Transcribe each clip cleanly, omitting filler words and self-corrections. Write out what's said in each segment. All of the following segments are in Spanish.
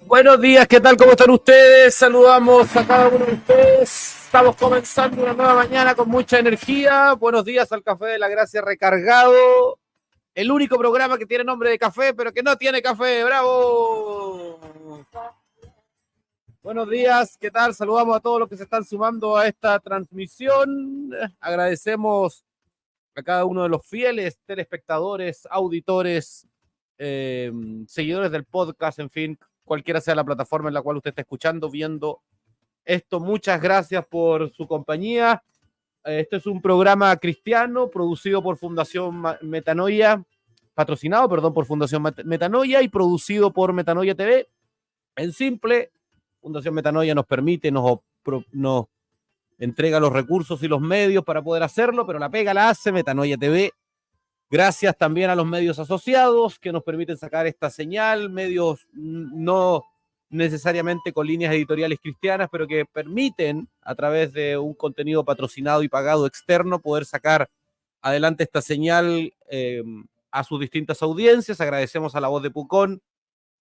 Buenos días, ¿qué tal? ¿Cómo están ustedes? Saludamos a cada uno de ustedes. Estamos comenzando una nueva mañana con mucha energía. Buenos días al Café de la Gracia recargado. El único programa que tiene nombre de café, pero que no tiene café. ¡Bravo! Buenos días, ¿qué tal? Saludamos a todos los que se están sumando a esta transmisión. Agradecemos a cada uno de los fieles telespectadores, auditores, seguidores del podcast, en fin, cualquiera sea la plataforma en la cual usted está escuchando, viendo esto. Muchas gracias por su compañía. Este es un programa cristiano producido por Fundación Metanoia, patrocinado, por Fundación Metanoia y producido por Metanoia TV. En simple, Fundación Metanoia nos permite, nos entrega los recursos y los medios para poder hacerlo, pero la pega la hace Metanoia TV. Gracias también a los medios asociados que nos permiten sacar esta señal, medios no necesariamente con líneas editoriales cristianas, pero que permiten, a través de un contenido patrocinado y pagado externo, poder sacar adelante esta señal a sus distintas audiencias. Agradecemos a La Voz de Pucón,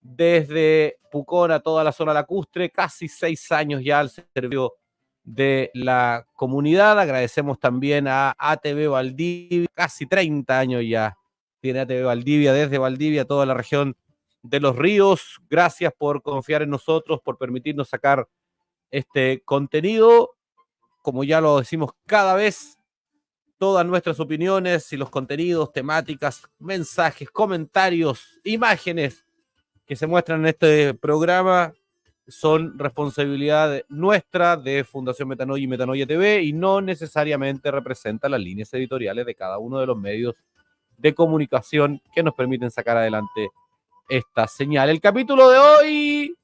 desde Pucón a toda la zona lacustre, casi 6 años ya al servicio de la comunidad. Agradecemos también a ATV Valdivia, casi 30 años ya tiene ATV Valdivia, desde Valdivia a toda la región de los ríos. Gracias por confiar en nosotros, por permitirnos sacar este contenido. Como ya lo decimos cada vez, todas nuestras opiniones y los contenidos, temáticas, mensajes, comentarios, imágenes que se muestran en este programa son responsabilidad nuestra, de Fundación Metanoia y Metanoia TV, y no necesariamente representan las líneas editoriales de cada uno de los medios de comunicación que nos permiten sacar adelante esta señal. El capítulo de hoy,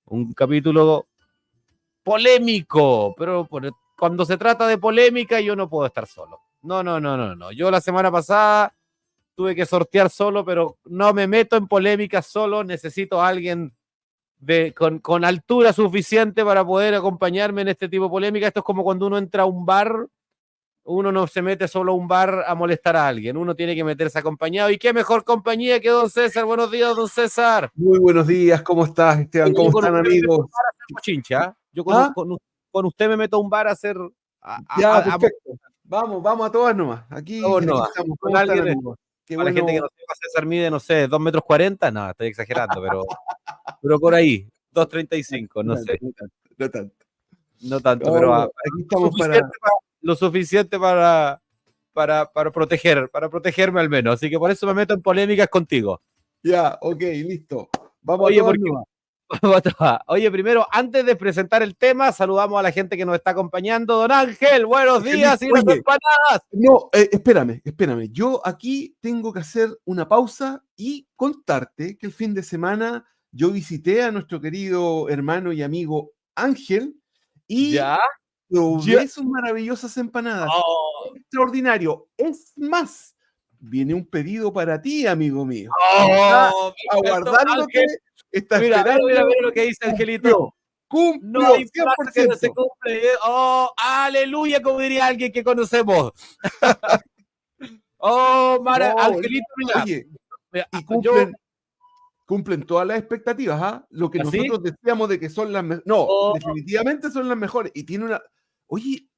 un capítulo polémico, pero cuando se trata de polémica yo no puedo estar solo. No. Yo la semana pasada tuve que sortear solo, pero no me meto en polémicas solo. Necesito a alguien con altura suficiente para poder acompañarme en este tipo de polémica. Esto es como cuando uno entra a un bar. Uno no se mete solo a un bar a molestar a alguien. Uno tiene que meterse acompañado. ¿Y qué mejor compañía que don César? Buenos días, don César. Muy buenos días, ¿cómo estás, Esteban? ¿Cómo están, amigos? Yo con usted me meto a un bar a hacer... perfecto. Vamos a todas nomás. Aquí estamos con alguien. Para la gente que no sepa, César mide, no sé, 2,40 metros. No, estoy exagerando, pero por ahí, 2,35, no sé. No tanto, pero aquí estamos lo suficiente para protegerme al menos. Así que por eso me meto en polémicas contigo. Ya, ok, listo. Vamos. Oye, a todas Oye, primero, antes de presentar el tema, saludamos a la gente que nos está acompañando. Don Ángel, buenos días y las empanadas. No, espérame. Yo aquí tengo que hacer una pausa y contarte que el fin de semana yo visité a nuestro querido hermano y amigo Ángel y ¿Ya? probé sus maravillosas empanadas. Oh. Extraordinario. Es más, viene un pedido para ti, amigo mío. Oh, Está aguardándote, está esperando. Mira lo que dice Angelito. Cumplió, No hay frase que no 100%. se cumple. Oh, aleluya, como diría alguien que conocemos. Oh, Angelito, mira. Oye, y Yo, cumplen todas las expectativas, ¿ah? Lo que ¿así? nosotros decíamos de que son las mejores. No, Oh, definitivamente son las mejores. Y tiene una. Oye,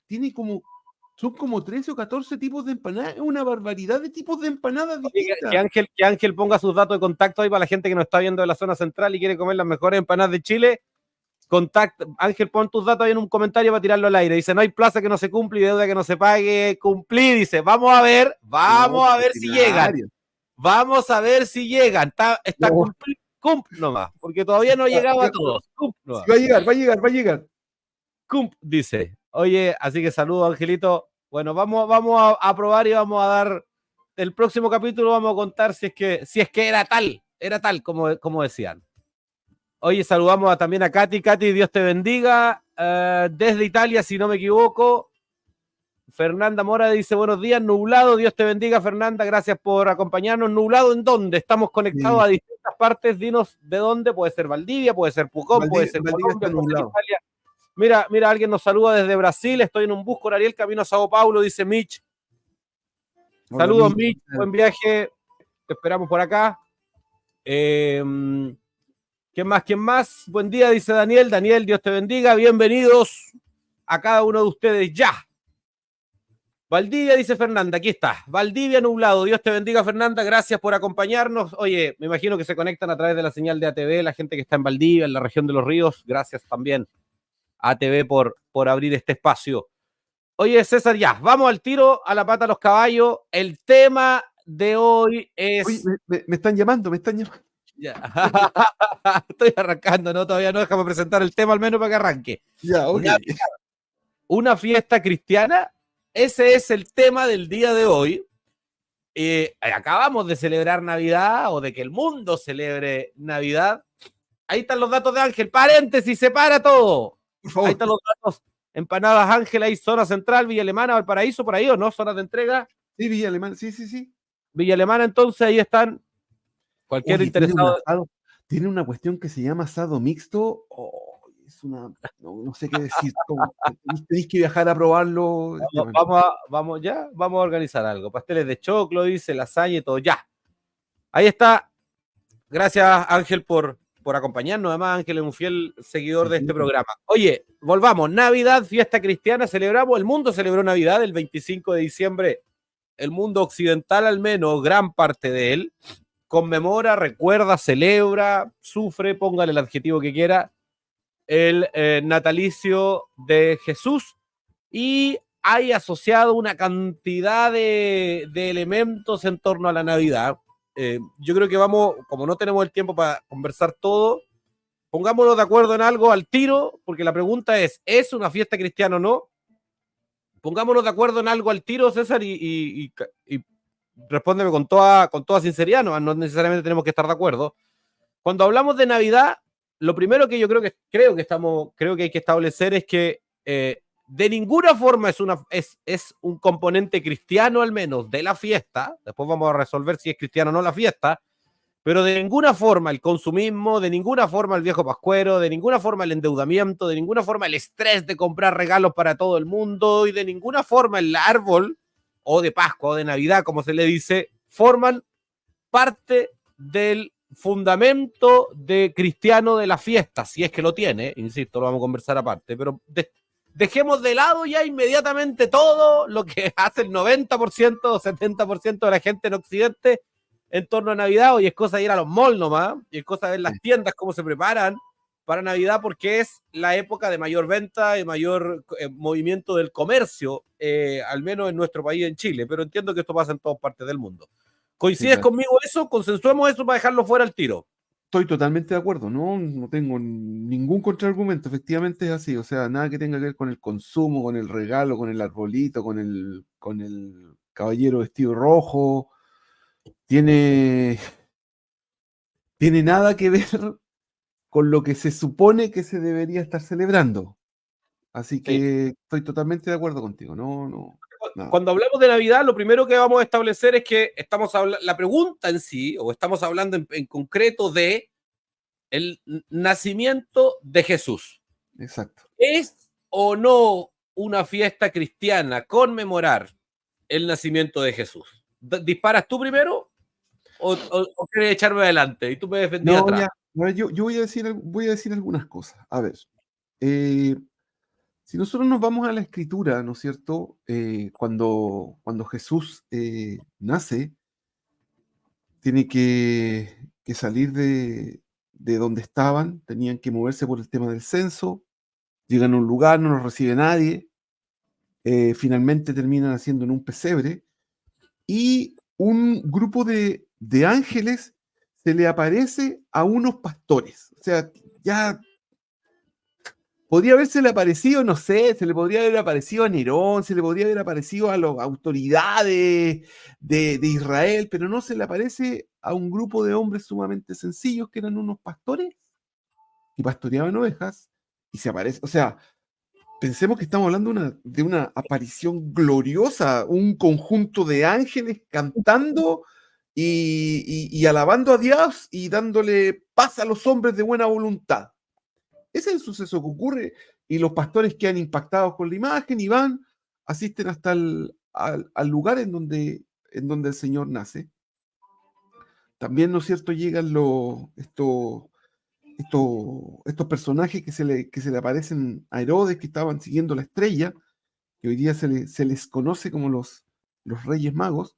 son como 13 o 14 tipos de empanadas. Es una barbaridad de tipos de empanadas distintas. que Ángel ponga sus datos de contacto ahí para la gente que nos está viendo de la zona central y quiere comer las mejores empanadas de Chile. Ángel, pon tus datos ahí en un comentario para tirarlo al aire. Dice, no hay plaza que no se cumple y deuda que no se pague. Cumplí, dice, vamos a ver si llegan. Vamos a ver si llegan. Está nomás, porque todavía no ha llegado a todos. Va a llegar. Dice. Oye, así que saludos, Angelito. Bueno, vamos a probar y vamos a dar el próximo capítulo, vamos a contar si es que era tal como decían. Oye, saludamos también a Katy. Katy, Dios te bendiga. Desde Italia, si no me equivoco. Fernanda Mora dice, buenos días, nublado. Dios te bendiga, Fernanda. Gracias por acompañarnos. ¿Nublado en dónde? Estamos conectados a distintas partes. Dinos de dónde. Puede ser Valdivia, puede ser Pucón, puede ser Colombia, puede ser Italia. Mira, alguien nos saluda desde Brasil. Estoy en un bus con Ariel, camino a Sao Paulo, dice Mitch. Saludos, Mitch. Buen viaje. Te esperamos por acá. ¿Quién más? Buen día, dice Daniel. Daniel, Dios te bendiga. Bienvenidos a cada uno de ustedes ya. Valdivia, dice Fernanda. Aquí está. Valdivia nublado. Dios te bendiga, Fernanda. Gracias por acompañarnos. Oye, me imagino que se conectan a través de la señal de ATV, la gente que está en Valdivia, en la región de los ríos. Gracias también a ATV por abrir este espacio. Oye, César, ya. Vamos al tiro, a la pata a los caballos. El tema de hoy es... Oye, me están llamando. Ya. Estoy arrancando, ¿no? Todavía no, déjame presentar el tema al menos para que arranque. Ya, ok. Una fiesta cristiana, ese es el tema del día de hoy. Acabamos de celebrar Navidad o de que el mundo celebre Navidad. Ahí están los datos de Ángel. Paréntesis, separa todo. Por favor. Ahí están los datos. Empanadas Ángel, ahí zona central, Villa Alemana, Valparaíso, por ahí, ¿o no? Zonas de entrega. Sí, Villa Alemana, sí. Villa Alemana, entonces ahí están. Cualquier interesado. Tiene una cuestión que se llama asado mixto. Es una. No sé qué decir. Tenéis que viajar a probarlo. Vamos a organizar algo. Pasteles de choclo, dice, lasaña y todo. Ya. Ahí está. Gracias, Ángel, por acompañarnos. Además, Ángel es un fiel seguidor de este programa. Oye, volvamos. Navidad, fiesta cristiana. Celebramos. El mundo celebró Navidad el 25 de diciembre. El mundo occidental, al menos, gran parte de él, conmemora, recuerda, celebra, sufre, póngale el adjetivo que quiera, el natalicio de Jesús, y hay asociado una cantidad de elementos en torno a la Navidad. Yo creo que vamos, como no tenemos el tiempo para conversar todo, pongámonos de acuerdo en algo al tiro, porque la pregunta ¿es una fiesta cristiana o no? Pongámonos de acuerdo en algo al tiro, César, y respóndeme con toda sinceridad, no necesariamente tenemos que estar de acuerdo. Cuando hablamos de Navidad, lo primero que yo creo que hay que establecer es que de ninguna forma es un componente cristiano, al menos, de la fiesta. Después vamos a resolver si es cristiano o no la fiesta, pero de ninguna forma el consumismo, de ninguna forma el viejo pascuero, de ninguna forma el endeudamiento, de ninguna forma el estrés de comprar regalos para todo el mundo, y de ninguna forma el árbol o de Pascua o de Navidad, como se le dice, forman parte del fundamento de cristiano de la fiesta, si es que lo tiene, insisto, lo vamos a conversar aparte, pero dejemos de lado ya inmediatamente todo lo que hace el 90% o 70% de la gente en Occidente en torno a Navidad. Hoy es cosa de ir a los malls nomás, y es cosa de ver las tiendas cómo se preparan para Navidad, porque es la época de mayor venta y mayor movimiento del comercio, al menos en nuestro país, en Chile, pero entiendo que esto pasa en todas partes del mundo. ¿Coincides conmigo eso? Consensuemos eso para dejarlo fuera al tiro. Estoy totalmente de acuerdo, no tengo ningún contraargumento, efectivamente es así, o sea, nada que tenga que ver con el consumo, con el regalo, con el arbolito, con el caballero vestido rojo, tiene, tiene nada que ver con lo que se supone que se debería estar celebrando. Así Sí. que estoy totalmente de acuerdo contigo, no, nada. Cuando hablamos de Navidad, lo primero que vamos a establecer es que estamos hablando, la pregunta en sí, o estamos hablando en concreto de el nacimiento de Jesús. Exacto. ¿Es o no una fiesta cristiana conmemorar el nacimiento de Jesús? ¿Disparas tú primero o quieres echarme adelante? Y tú me defendí No, atrás. ya, a ver, yo voy a decir algunas cosas. A ver, eh, si nosotros nos vamos a la escritura, ¿no es cierto? Cuando Jesús nace, tiene que salir de donde estaban, tenían que moverse por el tema del censo, llegan a un lugar, no los recibe nadie, finalmente terminan haciendo en un pesebre, y un grupo de ángeles se le aparece a unos pastores. O sea, ya podría haberse le aparecido, no sé, se le podría haber aparecido a Nerón, se le podría haber aparecido a las autoridades de Israel, pero no se le aparece a un grupo de hombres sumamente sencillos que eran unos pastores y pastoreaban ovejas, y se aparece, o sea, pensemos que estamos hablando de una aparición gloriosa, un conjunto de ángeles cantando y alabando a Dios y dándole paz a los hombres de buena voluntad. Ese es el suceso que ocurre y los pastores quedan impactados con la imagen y van, asisten hasta al lugar en donde el Señor nace. También, ¿no es cierto?, llegan estos personajes que se le aparecen a Herodes, que estaban siguiendo la estrella, que hoy día se les conoce como los Reyes Magos.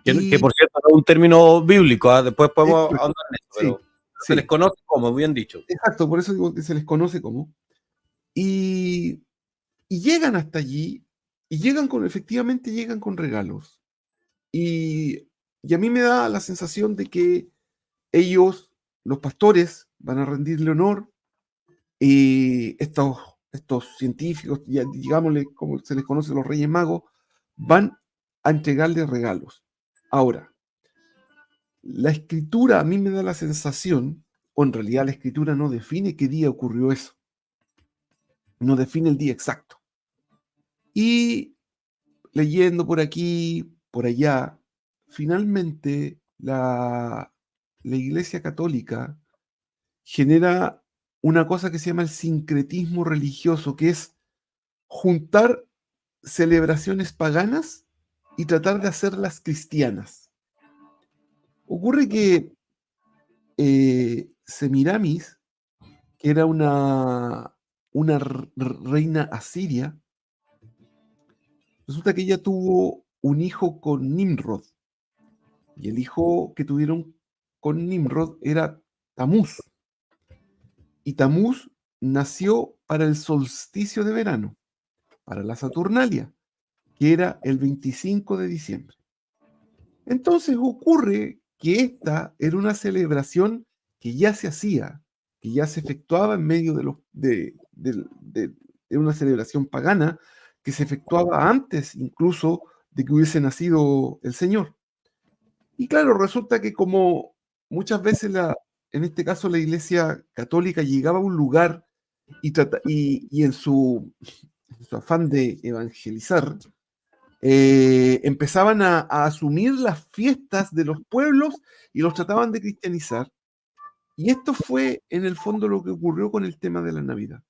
Que Y por cierto no es un término bíblico, ¿eh? Después podemos exacto, ahondar en eso, sí, pero se les sí, conoce como, bien dicho. exacto, por eso digo que se les conoce como. Y, y llegan hasta allí, y efectivamente llegan con regalos. Y a mí me da la sensación de que ellos, los pastores, van a rendirle honor, y estos científicos, ya digámosle como se les conoce, los Reyes Magos, van a entregarle regalos. Ahora, la escritura a mí me da la sensación, o en realidad la escritura no define qué día ocurrió eso, no define el día exacto. Y leyendo por aquí, por allá, finalmente la Iglesia Católica genera una cosa que se llama el sincretismo religioso, que es juntar celebraciones paganas y tratar de hacerlas cristianas. Ocurre que Semiramis, que era una reina asiria, resulta que ella tuvo un hijo con Nimrod, y el hijo que tuvieron con Nimrod era Tamuz, y Tamuz nació para el solsticio de verano, para la Saturnalia, que era el 25 de diciembre. Entonces ocurre que esta era una celebración que ya se hacía, que ya se efectuaba en medio de una celebración pagana, que se efectuaba antes incluso de que hubiese nacido el Señor. Y claro, resulta que como muchas veces en este caso la Iglesia Católica llegaba a un lugar y en su afán de evangelizar, empezaban a asumir las fiestas de los pueblos y los trataban de cristianizar. Y esto fue en el fondo lo que ocurrió con el tema de la Navidad.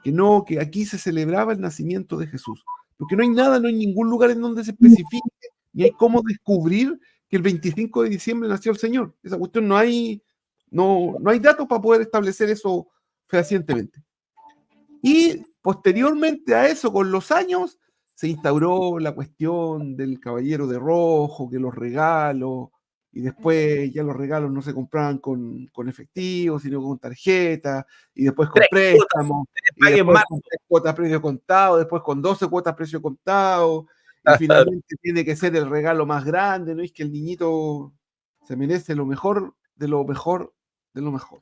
Que aquí se celebraba el nacimiento de Jesús. Porque no hay nada, no hay ningún lugar en donde se especifique, ni hay cómo descubrir que el 25 de diciembre nació el Señor. Esa cuestión no hay datos para poder establecer eso fehacientemente. Y posteriormente a eso, con los años, se instauró la cuestión del caballero de rojo, que los regalos, y después ya los regalos no se compraban con efectivo, sino con tarjeta, y después con Tres cuotas, préstamos, y paguen después más. con 3 cuotas precio contado, después con 12 cuotas precio contado, y finalmente tiene que ser el regalo más grande, ¿no? Es que el niñito se merece lo mejor de lo mejor de lo mejor.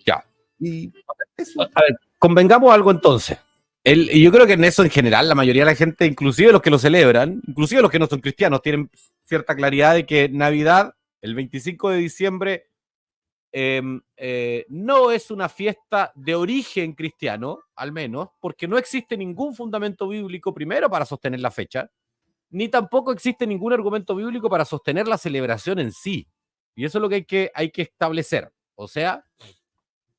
Ya. Y eso. A ver, convengamos algo entonces. Y yo creo que en eso en general la mayoría de la gente, inclusive los que lo celebran, inclusive los que no son cristianos, tienen cierta claridad de que Navidad, el 25 de diciembre, no es una fiesta de origen cristiano, al menos, porque no existe ningún fundamento bíblico primero para sostener la fecha, ni tampoco existe ningún argumento bíblico para sostener la celebración en sí. Y eso es lo que hay que establecer. O sea,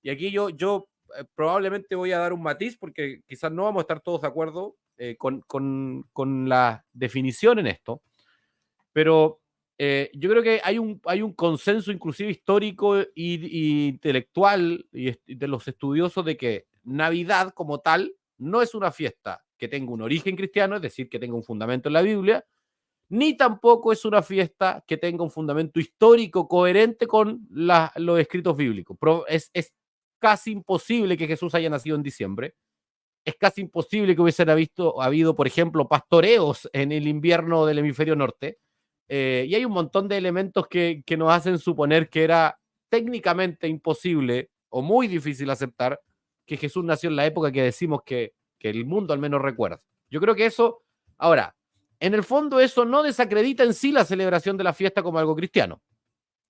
y aquí yo probablemente voy a dar un matiz porque quizás no vamos a estar todos de acuerdo con la definición en esto, pero yo creo que hay un consenso inclusive histórico y intelectual y de los estudiosos de que Navidad como tal no es una fiesta que tenga un origen cristiano, es decir, que tenga un fundamento en la Biblia, ni tampoco es una fiesta que tenga un fundamento histórico coherente con los escritos bíblicos. Es casi imposible que Jesús haya nacido en diciembre. Es casi imposible que hubiesen habido, por ejemplo, pastoreos en el invierno del hemisferio norte. Y hay un montón de elementos que nos hacen suponer que era técnicamente imposible o muy difícil aceptar que Jesús nació en la época que decimos que el mundo al menos recuerda. Yo creo que eso, ahora, en el fondo eso no desacredita en sí la celebración de la fiesta como algo cristiano.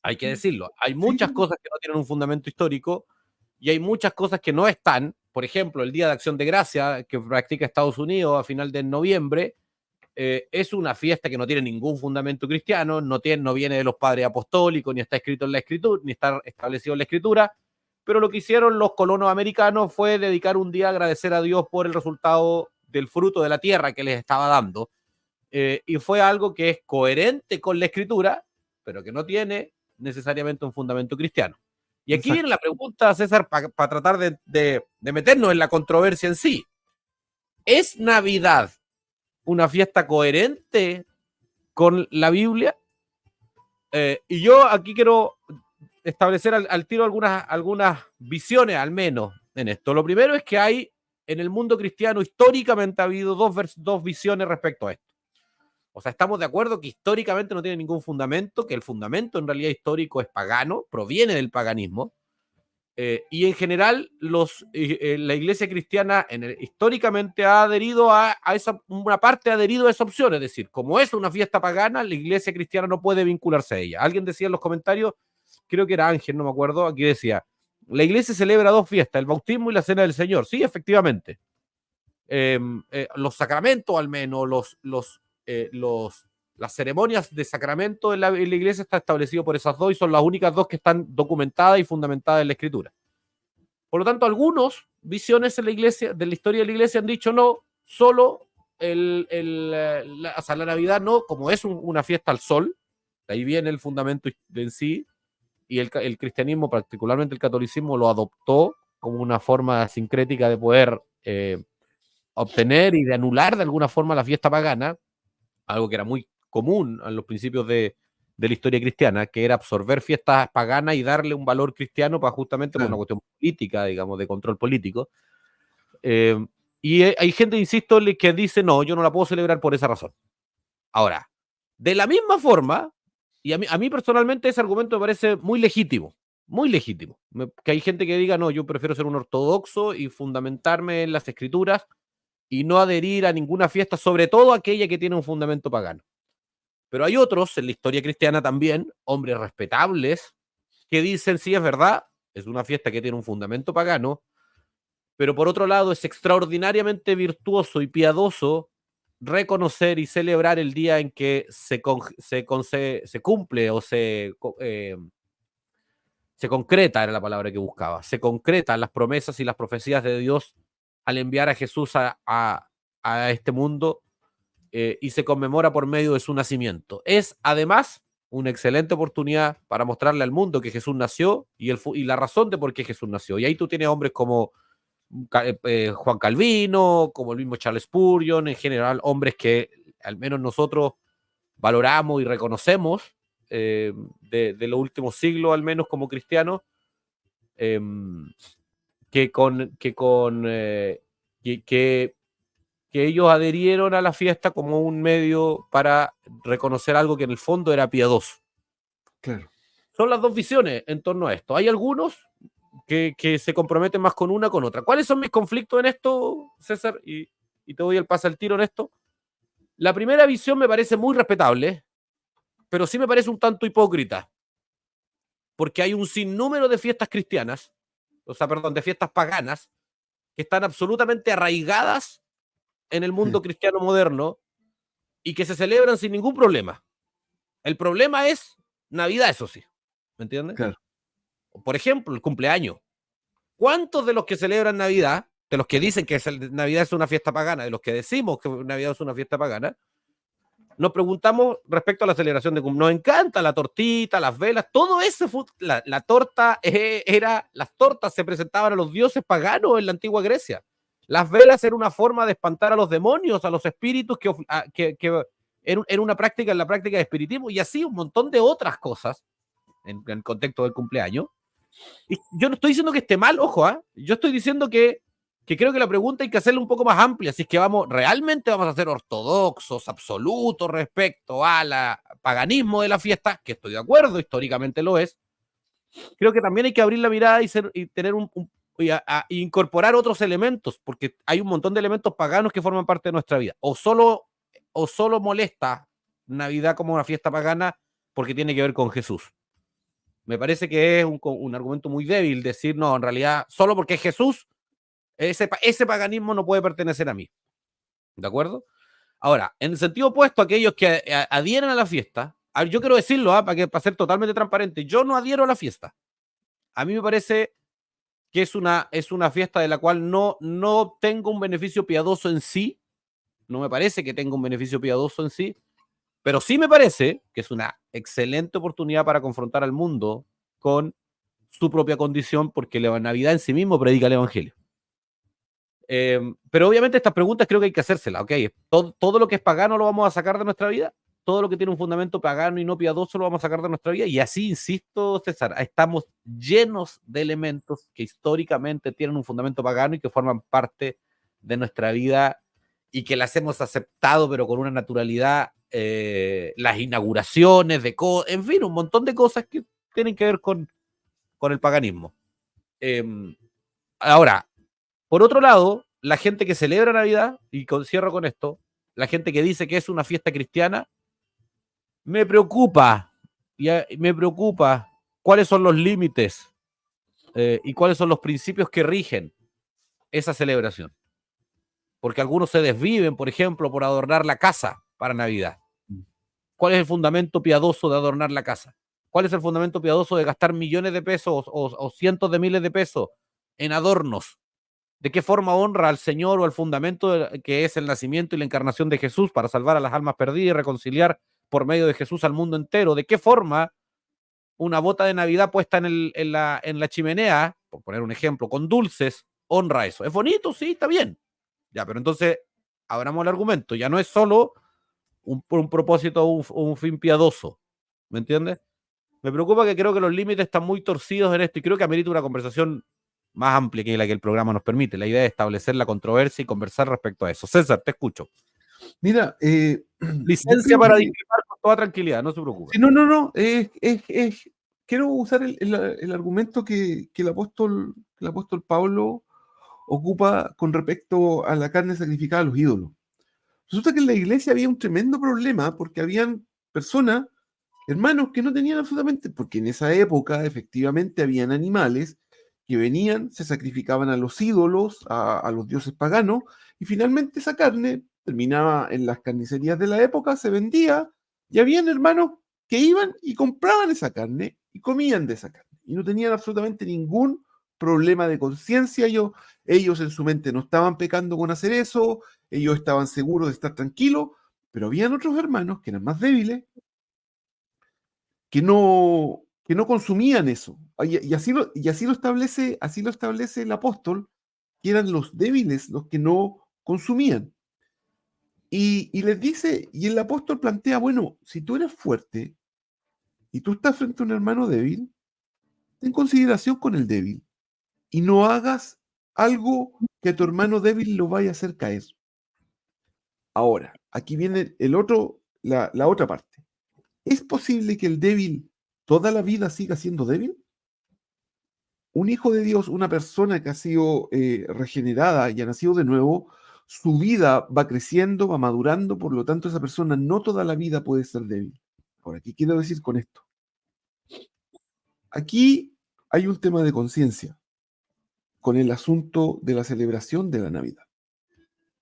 Hay que decirlo. Hay muchas Sí, cosas que no tienen un fundamento histórico y hay muchas cosas que no están. Por ejemplo, el Día de Acción de Gracia que practica Estados Unidos a final de noviembre es una fiesta que no tiene ningún fundamento cristiano, no viene de los padres apostólicos, ni está escrito en la escritura, ni está establecido en la escritura, pero lo que hicieron los colonos americanos fue dedicar un día a agradecer a Dios por el resultado del fruto de la tierra que les estaba dando. Y fue algo que es coherente con la escritura, pero que no tiene necesariamente un fundamento cristiano. Y aquí viene exacto. la pregunta, César, para tratar de meternos en la controversia en sí. ¿Es Navidad una fiesta coherente con la Biblia? Y yo aquí quiero establecer al tiro algunas visiones, al menos, en esto. Lo primero es que hay, en el mundo cristiano, históricamente ha habido dos visiones respecto a esto. O sea, estamos de acuerdo que históricamente no tiene ningún fundamento, que el fundamento en realidad histórico es pagano, proviene del paganismo, y en general la iglesia cristiana históricamente ha adherido una parte ha adherido a esa opción, es decir, como es una fiesta pagana, la iglesia cristiana no puede vincularse a ella. Alguien decía en los comentarios, creo que era Ángel, no me acuerdo, aquí decía, la iglesia celebra dos fiestas, el bautismo y la cena del Señor. Sí, efectivamente. Los sacramentos al menos, las ceremonias de sacramento en la iglesia está establecido por esas dos y son las únicas dos que están documentadas y fundamentadas en la escritura. Por lo tanto, algunos visiones en la iglesia, de la historia de la iglesia han dicho no, solo o sea, la Navidad no, como es una fiesta al sol, de ahí viene el fundamento en sí, y el cristianismo, particularmente el catolicismo, lo adoptó como una forma sincrética de poder obtener y de anular de alguna forma la fiesta pagana, algo que era muy común en los principios de la historia cristiana, que era absorber fiestas paganas y darle un valor cristiano para justamente por una Claro. cuestión política, digamos, de control político. Eh, y hay gente, insisto, que dice, no, yo no la puedo celebrar por esa razón. Ahora, de la misma forma, y a mí personalmente ese argumento me parece muy legítimo, que hay gente que diga, no, yo prefiero ser un ortodoxo y fundamentarme en las escrituras y no adherir a ninguna fiesta, sobre todo aquella que tiene un fundamento pagano. Pero hay otros en la historia cristiana también, hombres respetables, que dicen, sí, es verdad, es una fiesta que tiene un fundamento pagano, pero por otro lado es extraordinariamente virtuoso y piadoso reconocer y celebrar el día en que se cumple o se concreta, era la palabra que buscaba, se concretan las promesas y las profecías de Dios al enviar a Jesús a este mundo y se conmemora por medio de su nacimiento. Es además una excelente oportunidad para mostrarle al mundo que Jesús nació y la razón de por qué Jesús nació. Y ahí tú tienes hombres como Juan Calvino, como el mismo Charles Spurgeon, en general hombres que al menos nosotros valoramos y reconocemos de los últimos siglos, al menos como cristianos, eh, que, con, que, con, que ellos adherieron a la fiesta como un medio para reconocer algo que en el fondo era piadoso. Claro. Son las dos visiones en torno a esto. Hay algunos que se comprometen más con una con otra. ¿Cuáles son mis conflictos en esto, César? Y te doy el pase al tiro en esto. La primera visión me parece muy respetable, pero sí me parece un tanto hipócrita, porque hay un sinnúmero de fiestas cristianas, o sea, perdón, de fiestas paganas, que están absolutamente arraigadas en el mundo cristiano moderno y que se celebran sin ningún problema. El problema es Navidad, eso sí, ¿me entiendes? Claro. Por ejemplo, el cumpleaños. ¿Cuántos de los que celebran Navidad, de los que dicen que Navidad es una fiesta pagana, de los que decimos que Navidad es una fiesta pagana, nos preguntamos respecto a la celebración de cumpleaños? Nos encanta la tortita, las velas, todo eso. La torta las tortas se presentaban a los dioses paganos en la antigua Grecia. Las velas eran una forma de espantar a los demonios, a los espíritus que era una práctica, en la práctica de espiritismo, y así un montón de otras cosas en el contexto del cumpleaños. Y yo no estoy diciendo que esté mal, ojo, yo estoy diciendo que creo que la pregunta hay que hacerla un poco más amplia, si es que realmente vamos a ser ortodoxos, absolutos respecto al paganismo de la fiesta, que estoy de acuerdo, históricamente lo es. Creo que también hay que abrir la mirada y tener incorporar otros elementos, porque hay un montón de elementos paganos que forman parte de nuestra vida. O solo molesta Navidad como una fiesta pagana porque tiene que ver con Jesús. Me parece que es un argumento muy débil decir, no, en realidad, solo porque es Jesús, ese paganismo no puede pertenecer a mí. ¿De acuerdo? Ahora, en el sentido opuesto, aquellos que adhieren a la fiesta, yo quiero decirlo, para ser totalmente transparente, yo no adhiero a la fiesta. A mí me parece que es una fiesta de la cual no tengo un beneficio piadoso en sí. No me parece que tenga un beneficio piadoso en sí, pero sí me parece que es una excelente oportunidad para confrontar al mundo con su propia condición, porque la Navidad en sí mismo predica el Evangelio. Pero obviamente estas preguntas creo que hay que hacérselas. Okay, todo lo que es pagano lo vamos a sacar de nuestra vida, todo lo que tiene un fundamento pagano y no piadoso lo vamos a sacar de nuestra vida, y así, insisto, César, estamos llenos de elementos que históricamente tienen un fundamento pagano y que forman parte de nuestra vida y que las hemos aceptado, pero con una naturalidad, las inauguraciones de en fin, un montón de cosas que tienen que ver con el paganismo. Ahora, por otro lado, la gente que celebra Navidad, y cierro con esto, la gente que dice que es una fiesta cristiana, me preocupa cuáles son los límites y cuáles son los principios que rigen esa celebración. Porque algunos se desviven, por ejemplo, por adornar la casa para Navidad. ¿Cuál es el fundamento piadoso de adornar la casa? ¿Cuál es el fundamento piadoso de gastar millones de pesos o cientos de miles de pesos en adornos? ¿De qué forma honra al Señor o al fundamento que es el nacimiento y la encarnación de Jesús para salvar a las almas perdidas y reconciliar por medio de Jesús al mundo entero? ¿De qué forma una bota de Navidad puesta en la chimenea, por poner un ejemplo, con dulces, honra eso? ¿Es bonito? Sí, está bien. Ya, pero entonces abramos el argumento. Ya no es solo un propósito o un fin piadoso. ¿Me entiendes? Me preocupa que creo que los límites están muy torcidos en esto y creo que amerita una conversación más amplia que la que el programa nos permite. La idea es establecer la controversia y conversar respecto a eso. César, te escucho. Mira, licencia para discrepar con toda tranquilidad, no se preocupe. No. Quiero usar el argumento que el apóstol Pablo ocupa con respecto a la carne sacrificada a los ídolos. Resulta que en la iglesia había un tremendo problema porque habían personas, hermanos, que no tenían absolutamente, porque en esa época efectivamente habían animales que venían, se sacrificaban a los ídolos, a los dioses paganos, y finalmente esa carne terminaba en las carnicerías de la época, se vendía, y habían hermanos que iban y compraban esa carne y comían de esa carne, y no tenían absolutamente ningún problema de conciencia. Ellos en su mente no estaban pecando con hacer eso, ellos estaban seguros de estar tranquilos, pero habían otros hermanos que eran más débiles, que no consumían eso. Y así lo establece el apóstol, que eran los débiles los que no consumían. Y les dice, y el apóstol plantea, bueno, si tú eres fuerte y tú estás frente a un hermano débil, ten consideración con el débil y no hagas algo que a tu hermano débil lo vaya a hacer caer. Ahora, aquí viene la otra parte. ¿Es posible que el débil toda la vida siga siendo débil? Un hijo de Dios, una persona que ha sido regenerada y ha nacido de nuevo, su vida va creciendo, va madurando, por lo tanto esa persona no toda la vida puede ser débil. Ahora, ¿qué quiero decir con esto? Aquí hay un tema de conciencia con el asunto de la celebración de la Navidad.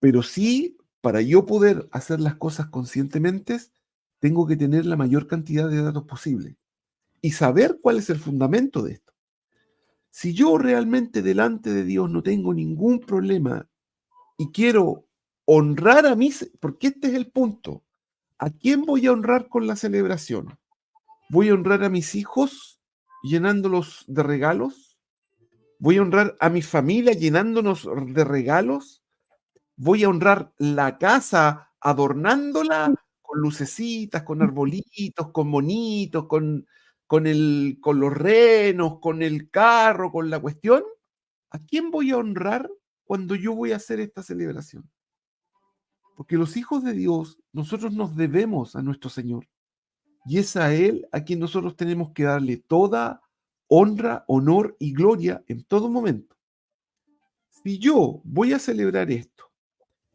Pero sí, para yo poder hacer las cosas conscientemente, tengo que tener la mayor cantidad de datos posible y saber cuál es el fundamento de esto. Si yo realmente delante de Dios no tengo ningún problema y quiero honrar a mis, porque este es el punto, ¿a quién voy a honrar con la celebración? ¿Voy a honrar a mis hijos llenándolos de regalos? ¿Voy a honrar a mi familia llenándonos de regalos? ¿Voy a honrar la casa adornándola con lucecitas, con arbolitos, con monitos, con los renos, con el carro, con la cuestión? ¿A quién voy a honrar cuando yo voy a hacer esta celebración? Porque los hijos de Dios, nosotros nos debemos a nuestro Señor. Y es a Él a quien nosotros tenemos que darle toda honra, honor y gloria en todo momento. Si yo voy a celebrar esto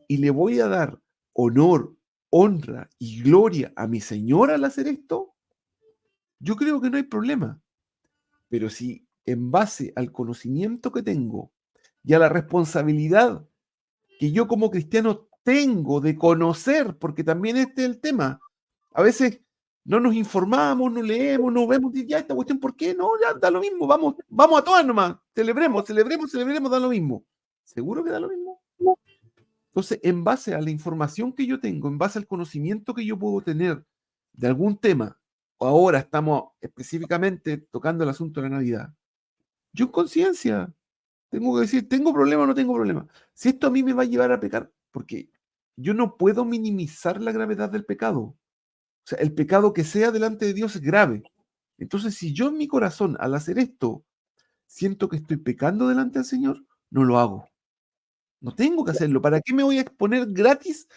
y le voy a dar honor, honra y gloria a mi Señor al hacer esto, yo creo que no hay problema. Pero si en base al conocimiento que tengo y a la responsabilidad que yo como cristiano tengo de conocer, porque también este es el tema, a veces no nos informamos, no leemos, no vemos, ya esta cuestión, ¿por qué? No, ya da lo mismo, vamos a todas nomás, celebremos, da lo mismo. ¿Seguro que da lo mismo? Entonces, en base a la información que yo tengo, en base al conocimiento que yo puedo tener de algún tema, ahora estamos específicamente tocando el asunto de la Navidad, yo en conciencia tengo que decir, ¿tengo problema o no tengo problema? Si esto a mí me va a llevar a pecar, porque yo no puedo minimizar la gravedad del pecado. O sea, el pecado que sea delante de Dios es grave. Entonces, si yo en mi corazón, al hacer esto, siento que estoy pecando delante del Señor, no lo hago. No tengo que hacerlo. ¿Para qué me voy a exponer gratis,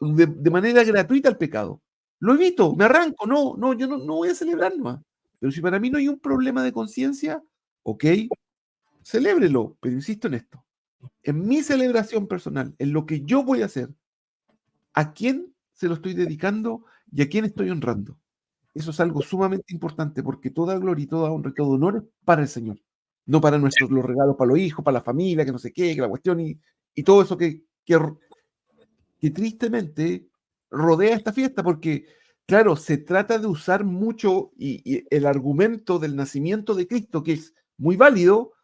de manera gratuita al pecado? Lo evito, me arranco. No, yo no voy a celebrar más. Pero si para mí no hay un problema de conciencia, ok, celébrelo. Pero insisto en esto. En mi celebración personal, en lo que yo voy a hacer, ¿a quién se lo estoy dedicando y a quién estoy honrando? Eso es algo sumamente importante porque toda gloria y toda honra y todo honor es para el Señor, no para los regalos para los hijos, para la familia, que no sé qué, que la cuestión y todo eso que tristemente rodea esta fiesta, porque, claro, se trata de usar mucho y el argumento del nacimiento de Cristo, que es muy válido,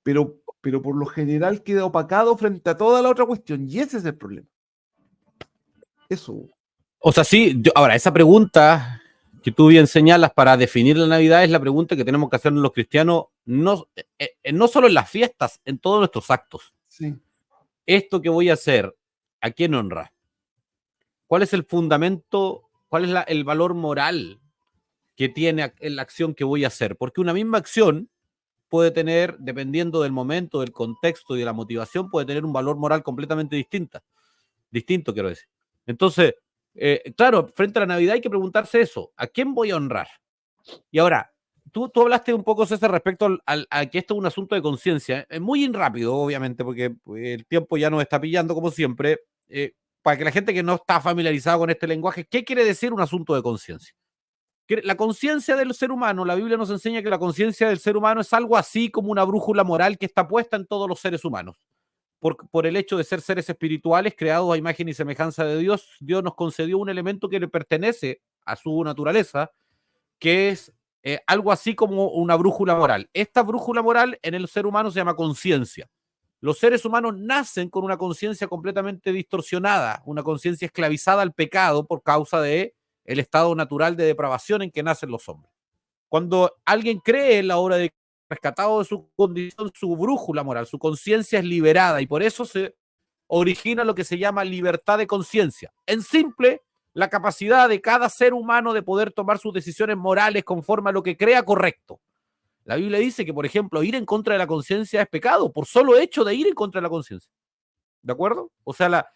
pero por lo general queda opacado frente a toda la otra cuestión, y ese es el problema. Eso. O sea, sí, ahora, esa pregunta que tú bien señalas para definir la Navidad es la pregunta que tenemos que hacernos los cristianos, no solo en las fiestas, en todos nuestros actos. Sí. Esto que voy a hacer, ¿a quién honra? ¿Cuál es el fundamento? ¿Cuál es el valor moral que tiene en la acción que voy a hacer? Porque una misma acción puede tener, dependiendo del momento, del contexto y de la motivación, puede tener un valor moral completamente distinto, quiero decir. Entonces, claro, frente a la Navidad hay que preguntarse eso, ¿a quién voy a honrar? Y ahora, tú hablaste un poco, César, respecto a que esto es un asunto de conciencia. Es muy rápido, obviamente, porque el tiempo ya nos está pillando, como siempre. Para que la gente que no está familiarizada con este lenguaje, ¿qué quiere decir un asunto de conciencia? La conciencia del ser humano, la Biblia nos enseña que la conciencia del ser humano es algo así como una brújula moral que está puesta en todos los seres humanos. Por el hecho de ser seres espirituales creados a imagen y semejanza de Dios, Dios nos concedió un elemento que le pertenece a su naturaleza, que es algo así como una brújula moral. Esta brújula moral en el ser humano se llama conciencia. Los seres humanos nacen con una conciencia completamente distorsionada, una conciencia esclavizada al pecado por causa de el estado natural de depravación en que nacen los hombres. Cuando alguien cree en la obra de rescatado de su condición, su brújula moral, su conciencia es liberada y por eso se origina lo que se llama libertad de conciencia. En simple, la capacidad de cada ser humano de poder tomar sus decisiones morales conforme a lo que crea correcto. La Biblia dice que, por ejemplo, ir en contra de la conciencia es pecado, por solo hecho de ir en contra de la conciencia. ¿De acuerdo? O sea,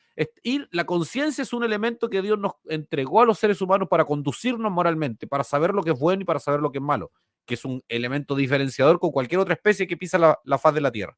La conciencia es un elemento que Dios nos entregó a los seres humanos para conducirnos moralmente, para saber lo que es bueno y para saber lo que es malo, que es un elemento diferenciador con cualquier otra especie que pisa la faz de la Tierra.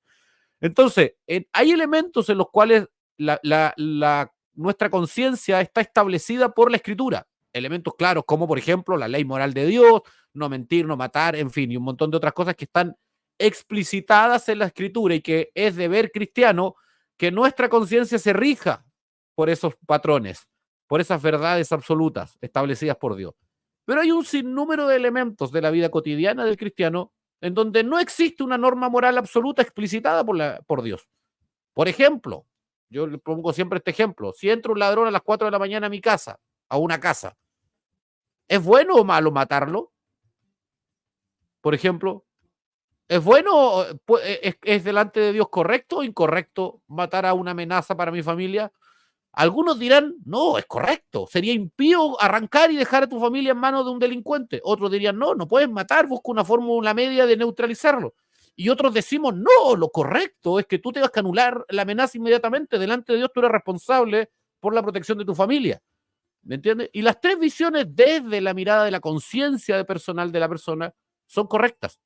Entonces, hay elementos en los cuales nuestra conciencia está establecida por la Escritura. Elementos claros como, por ejemplo, la ley moral de Dios, no mentir, no matar, en fin, y un montón de otras cosas que están explicitadas en la Escritura y que es deber cristiano que nuestra conciencia se rija por esos patrones, por esas verdades absolutas establecidas por Dios. Pero hay un sinnúmero de elementos de la vida cotidiana del cristiano en donde no existe una norma moral absoluta explicitada por Dios. Por ejemplo, yo le pongo siempre este ejemplo, si entra un ladrón a las 4 de la mañana a mi casa, a una casa, ¿es bueno o malo matarlo? Por ejemplo, ¿es bueno, es delante de Dios correcto o incorrecto matar a una amenaza para mi familia? Algunos dirán, no, es correcto, sería impío arrancar y dejar a tu familia en manos de un delincuente. Otros dirían, no, no puedes matar, busca una fórmula media de neutralizarlo. Y otros decimos, no, lo correcto es que tú tengas que anular la amenaza inmediatamente. Delante de Dios tú eres responsable por la protección de tu familia. ¿Me entiendes? Y las tres visiones desde la mirada de la conciencia personal de la persona son correctas.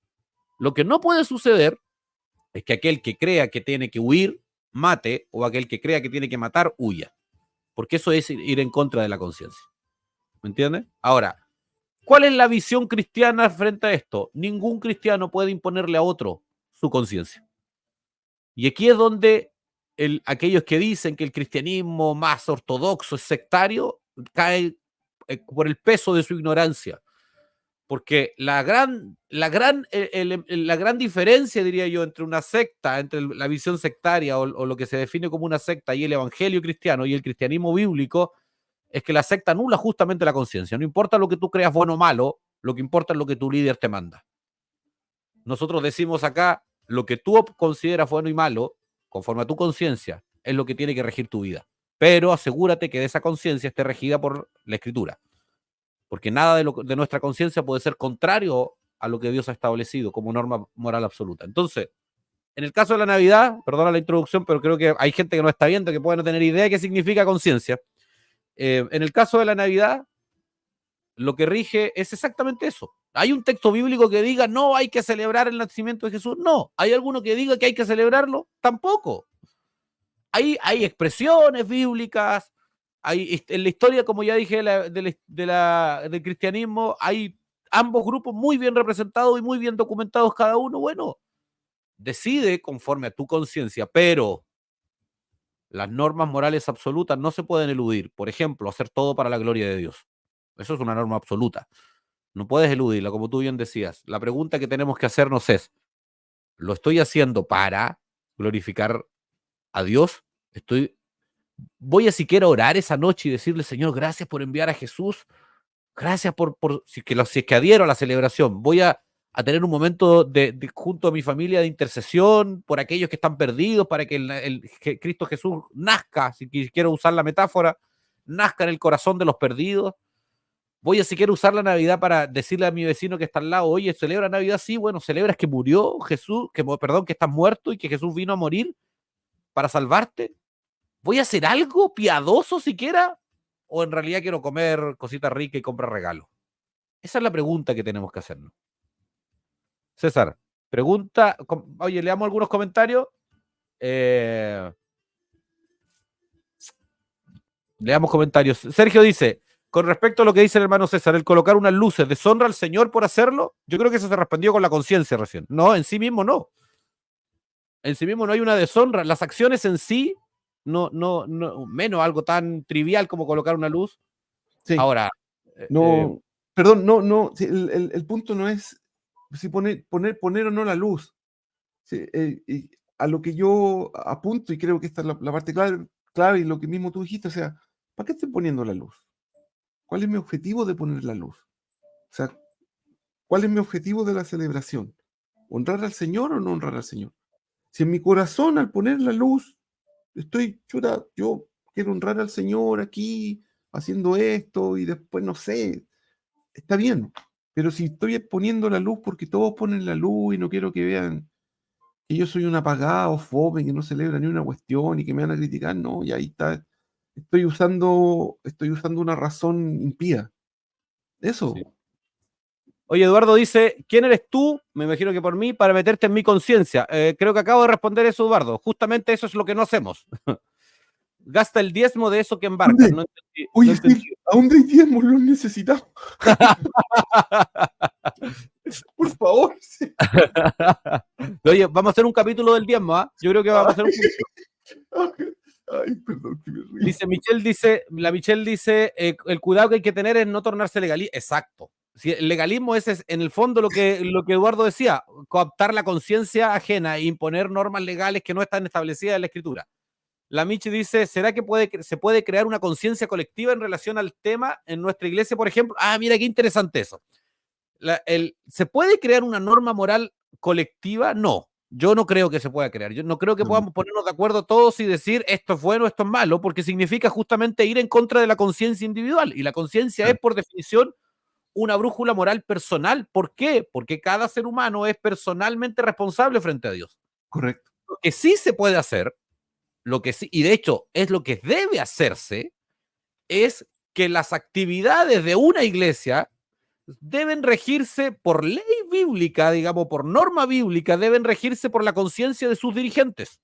Lo que no puede suceder es que aquel que crea que tiene que huir, mate, o aquel que crea que tiene que matar, huya. Porque eso es ir en contra de la conciencia. ¿Me entiendes? Ahora, ¿cuál es la visión cristiana frente a esto? Ningún cristiano puede imponerle a otro su conciencia. Y aquí es donde aquellos que dicen que el cristianismo más ortodoxo es sectario, cae por el peso de su ignorancia. Porque la gran diferencia, diría yo, entre una secta, entre la visión sectaria o lo que se define como una secta y el evangelio cristiano y el cristianismo bíblico, es que la secta anula justamente la conciencia. No importa lo que tú creas bueno o malo, lo que importa es lo que tu líder te manda. Nosotros decimos acá, lo que tú consideras bueno y malo, conforme a tu conciencia, es lo que tiene que regir tu vida. Pero asegúrate que de esa conciencia esté regida por la Escritura. Porque nada de nuestra conciencia puede ser contrario a lo que Dios ha establecido como norma moral absoluta. Entonces, en el caso de la Navidad, perdona la introducción, pero creo que hay gente que no está viendo, que puede no tener idea de qué significa conciencia. En el caso de la Navidad, lo que rige es exactamente eso. ¿Hay un texto bíblico que diga no hay que celebrar el nacimiento de Jesús? No. ¿Hay alguno que diga que hay que celebrarlo? Tampoco. Hay expresiones bíblicas, en la historia, como ya dije, del cristianismo, hay ambos grupos muy bien representados y muy bien documentados cada uno. Bueno, decide conforme a tu conciencia, pero las normas morales absolutas no se pueden eludir. Por ejemplo, hacer todo para la gloria de Dios. Eso es una norma absoluta. No puedes eludirla, como tú bien decías. La pregunta que tenemos que hacernos es, ¿lo estoy haciendo para glorificar a Dios? Voy a siquiera orar esa noche y decirle, Señor, gracias por enviar a Jesús, gracias si es que adhiero a la celebración, voy a tener un momento junto a mi familia de intercesión por aquellos que están perdidos, para que Cristo Jesús nazca, si quiero usar la metáfora, nazca en el corazón de los perdidos. Voy a siquiera usar la Navidad para decirle a mi vecino que está al lado, oye, celebra Navidad, sí, bueno, celebras que murió Jesús, que estás muerto y que Jesús vino a morir para salvarte. ¿Voy a hacer algo piadoso siquiera? ¿O en realidad quiero comer cositas ricas y comprar regalos? Esa es la pregunta que tenemos que hacernos. César, pregunta, oye, leamos algunos comentarios. Leamos comentarios. Sergio dice, con respecto a lo que dice el hermano César, el colocar unas luces, ¿deshonra al Señor por hacerlo? Yo creo que eso se respondió con la conciencia recién. No, en sí mismo no. En sí mismo no hay una deshonra. Las acciones en sí, no, menos algo tan trivial como colocar una luz. Sí. Ahora, no, perdón, no, el punto no es si poner o no la luz. Sí, y a lo que yo apunto, y creo que esta es la parte clave y lo que mismo tú dijiste, o sea, ¿para qué estoy poniendo la luz? ¿Cuál es mi objetivo de poner la luz? O sea, ¿cuál es mi objetivo de la celebración? ¿Honrar al Señor o no honrar al Señor? Si en mi corazón al poner la luz yo quiero honrar al Señor aquí, haciendo esto, y después, no sé, está bien, pero si estoy poniendo la luz porque todos ponen la luz y no quiero que vean que yo soy un apagado, fome, que no celebra ni una cuestión y que me van a criticar, no, y ahí está, estoy usando una razón impía. Eso. Sí. Oye, Eduardo dice, ¿quién eres tú? Me imagino que por mí, para meterte en mi conciencia. Creo que acabo de responder eso, Eduardo. Justamente eso es lo que no hacemos. Gasta el diezmo de eso que embarcas. ¿Dónde? No entendí. No Oye, entendí. sí, ¿a dónde hay diezmos? Los necesitamos. Por favor. Sí. Oye, vamos a hacer un capítulo del diezmo, ¿ah? Yo creo que vamos a hacer un capítulo. Ay, perdón, que me río. La Michelle dice, el cuidado que hay que tener es no tornarse legalista. Exacto. Si el legalismo es en el fondo lo que Eduardo decía, cooptar la conciencia ajena e imponer normas legales que no están establecidas en la escritura. La Michi dice, ¿será que se puede crear una conciencia colectiva en relación al tema en nuestra iglesia, por ejemplo? Ah, mira qué interesante eso. ¿Se puede crear una norma moral colectiva? No. Yo no creo que se pueda crear. Yo no creo que podamos ponernos de acuerdo todos y decir esto es bueno, esto es malo, porque significa justamente ir en contra de la conciencia individual. Y la conciencia es, por definición, una brújula moral personal. ¿Por qué? Porque cada ser humano es personalmente responsable frente a Dios. Correcto. Lo que sí se puede hacer, lo que sí, y de hecho es lo que debe hacerse, es que las actividades de una iglesia deben regirse por ley bíblica, digamos, por norma bíblica, deben regirse por la conciencia de sus dirigentes.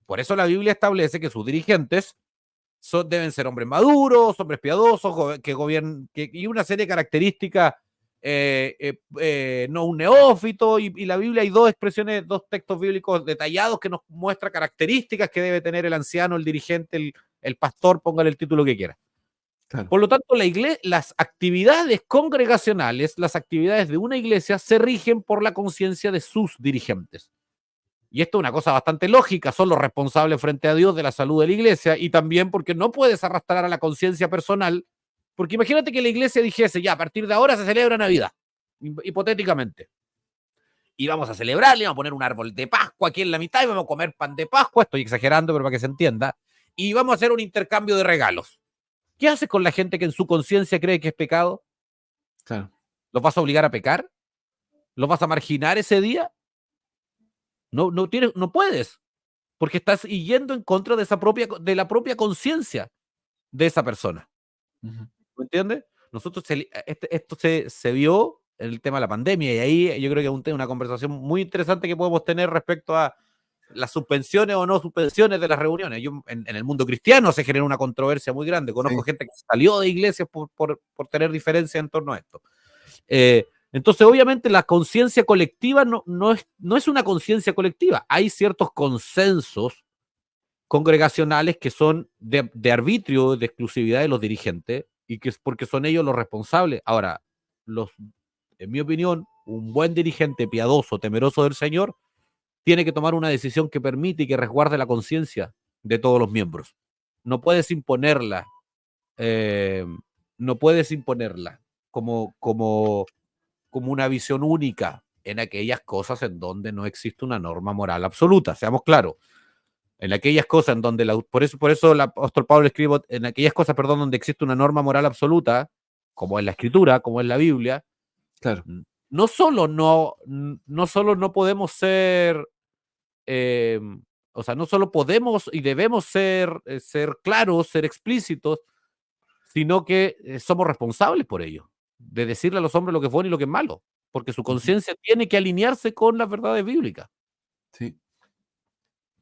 Por eso la Biblia establece que sus dirigentes deben ser hombres maduros, hombres piadosos, y una serie de características, no un neófito, y la Biblia hay dos textos bíblicos detallados que nos muestran características que debe tener el anciano, el dirigente, el pastor, póngale el título que quiera. Claro. Por lo tanto, las actividades congregacionales, las actividades de una iglesia, se rigen por la conciencia de sus dirigentes. Y esto es una cosa bastante lógica, son los responsables frente a Dios de la salud de la iglesia, y también porque no puedes arrastrar a la conciencia personal, porque imagínate que la iglesia dijese, ya, a partir de ahora se celebra Navidad, hipotéticamente, y vamos a celebrarle, vamos a poner un árbol de Pascua aquí en la mitad, y vamos a comer pan de Pascua, estoy exagerando, pero para que se entienda, y vamos a hacer un intercambio de regalos. ¿Qué haces con la gente que en su conciencia cree que es pecado? Claro. ¿Los vas a obligar a pecar? ¿Los vas a marginar ese día? No puedes, porque estás yendo en contra de la propia conciencia de esa persona. Uh-huh. ¿Me entiendes? Esto se vio en el tema de la pandemia, y ahí yo creo que es una conversación muy interesante que podemos tener respecto a las suspensiones o no suspensiones de las reuniones. En el mundo cristiano se generó una controversia muy grande. Conozco gente que salió de iglesias por tener diferencias en torno a esto. Entonces, obviamente, la conciencia colectiva no es una conciencia colectiva. Hay ciertos consensos congregacionales que son de arbitrio, de exclusividad de los dirigentes, y que es porque son ellos los responsables. Ahora, en mi opinión, un buen dirigente piadoso, temeroso del Señor, tiene que tomar una decisión que permite y que resguarde la conciencia de todos los miembros. No puedes imponerla, no puedes imponerla como una visión única en aquellas cosas en donde no existe una norma moral absoluta, seamos claros. En aquellas cosas en donde, por eso el apóstol Pablo escribe, en aquellas cosas, perdón, donde existe una norma moral absoluta, como en la Escritura, como en la Biblia, claro. no solo no podemos ser, o sea, no solo podemos y debemos ser claros, ser explícitos, sino que somos responsables por ello, de decirle a los hombres lo que es bueno y lo que es malo, porque su conciencia tiene que alinearse con las verdades bíblicas. Sí.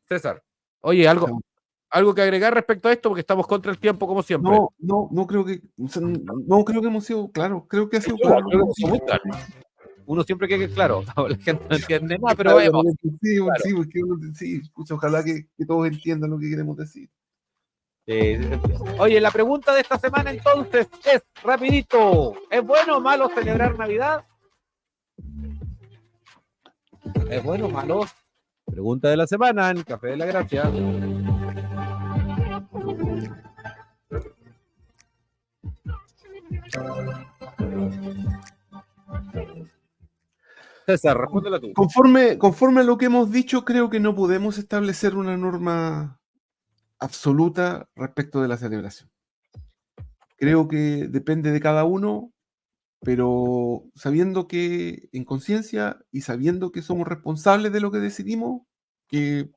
César, oye, algo que agregar respecto a esto, porque estamos contra el tiempo como siempre. No creo que, o sea, no creo que hemos sido claros, creo que ha sido claro. Muy claro. Uno siempre quiere que, claro, la gente no entiende nada, pero bueno. Sí, porque ojalá que todos entiendan lo que queremos decir. Oye, la pregunta de esta semana entonces es, rapidito, ¿es bueno o malo celebrar Navidad? ¿Es bueno o malo? Pregunta de la semana en Café de la Gracia. César, respóndela tú. Conforme a lo que hemos dicho, creo que no podemos establecer una norma absoluta respecto de la celebración. Creo que depende de cada uno, pero sabiendo que en conciencia y sabiendo que somos responsables de lo que decidimos, que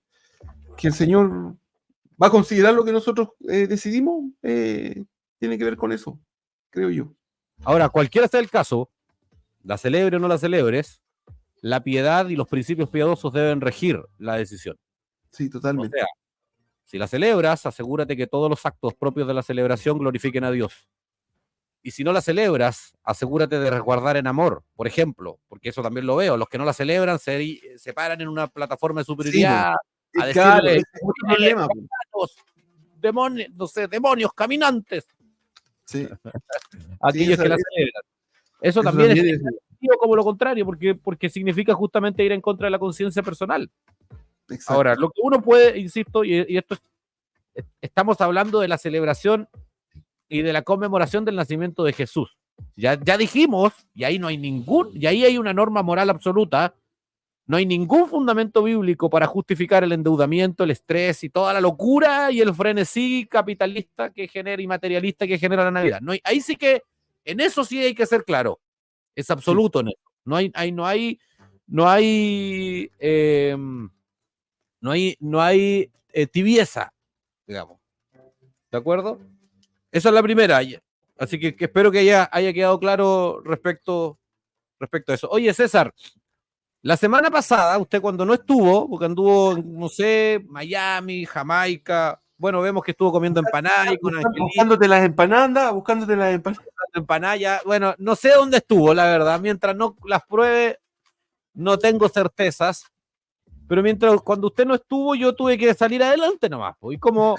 el Señor va a considerar lo que nosotros decidimos, tiene que ver con eso, creo yo. Ahora, cualquiera sea el caso, la celebre o no la celebres, la piedad y los principios piadosos deben regir la decisión. Sí, O totalmente. sea, si la celebras, asegúrate que todos los actos propios de la celebración glorifiquen a Dios. Y si no la celebras, asegúrate de resguardar en amor, por ejemplo, porque eso también lo veo. Los que no la celebran se paran en una plataforma de Sí, superioridad a claro, decirle, ese es otro problema. demonios, no sé, demonios caminantes, Sí, a sí, aquellos que la celebran. Eso también es como lo contrario, porque significa justamente ir en contra de la conciencia personal. exacto. Ahora, lo que uno puede, insisto, y esto estamos hablando de la celebración y de la conmemoración del nacimiento de Jesús. Ya dijimos, y ahí no hay y ahí hay una norma moral absoluta, no hay ningún fundamento bíblico para justificar el endeudamiento, el estrés y toda la locura y el frenesí capitalista que genera y materialista que genera la Navidad. No hay, ahí sí que, en eso sí hay que ser claro, es absoluto en eso. No hay tibieza, digamos. ¿De acuerdo? Esa es la primera. Así que espero que haya quedado claro respecto a eso. Oye, César, la semana pasada, usted cuando no estuvo, porque anduvo, no sé, Miami, Jamaica, bueno, vemos que estuvo comiendo empanadas y con Angelina. Buscándote las empanadas, Empanada, bueno, no sé dónde estuvo, la verdad, mientras no las pruebe, no tengo certezas, pero cuando usted no estuvo, yo tuve que salir adelante nomás, y como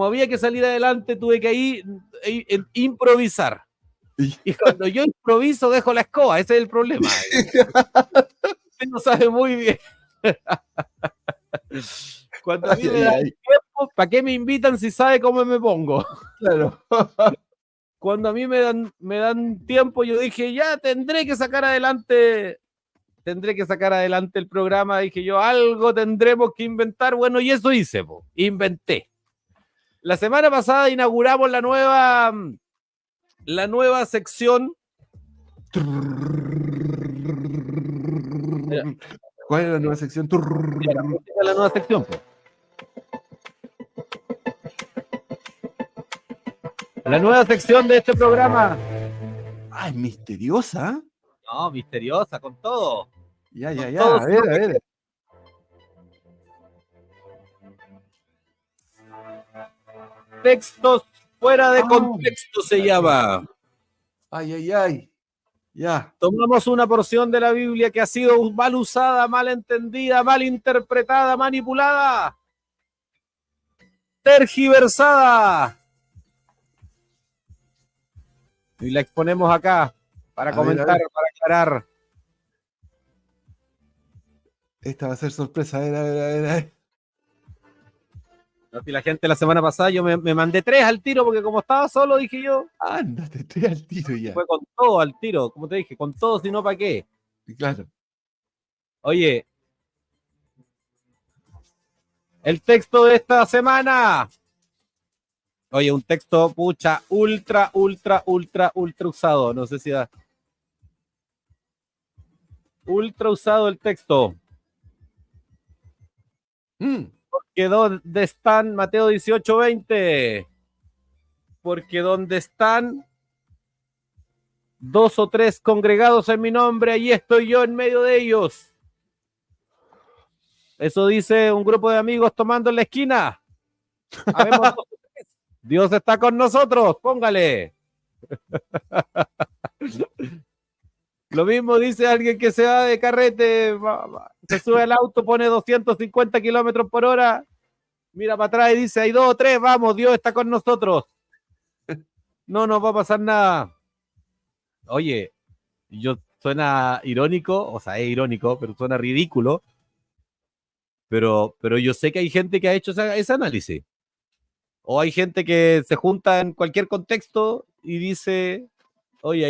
había que salir adelante, tuve que ahí improvisar. Y cuando yo improviso, dejo la escoba. Ese es el problema. Usted no sabe muy bien. Cuando a mí me dan tiempo, ¿para qué me invitan si sabe cómo me pongo? Claro. Cuando a mí me dan tiempo, yo dije, ya tendré que sacar adelante el programa. Dije yo, algo tendremos que inventar. Bueno, y eso hice, inventé. La semana pasada inauguramos la nueva sección. ¿Cuál es la nueva sección? La nueva sección. La nueva sección de este programa. Ah, es misteriosa. No, misteriosa, con todo. Ya. Todo, A ver. Textos fuera de contexto se llama. Ay. Ya. Tomamos una porción de la Biblia que ha sido mal usada, mal entendida, mal interpretada, manipulada, tergiversada. Y la exponemos acá para comentar, para aclarar. Esta va a ser sorpresa. A ver. Y la gente la semana pasada yo me mandé 3 al tiro porque como estaba solo dije yo. Ándate, 3 al tiro ya. Fue con todo al tiro, como te dije, con todo, si no, ¿para qué? Claro. Oye, el texto de esta semana. Oye, un texto, pucha, ultra usado. No sé si da. Ultra usado el texto. Porque ¿dónde están? Mateo 18:20. Porque donde están 2 o 3 congregados en mi nombre, allí estoy yo en medio de ellos. Eso dice un grupo de amigos tomando en la esquina. Dios está con nosotros, póngale. Lo mismo dice alguien que se va de carrete, se sube al auto, pone 250 kilómetros por hora, mira para atrás y dice, hay 2 o 3, vamos, Dios está con nosotros. No nos va a pasar nada. Oye, suena irónico, o sea, es irónico, pero suena ridículo. Pero yo sé que hay gente que ha hecho ese análisis. O hay gente que se junta en cualquier contexto y dice, oye,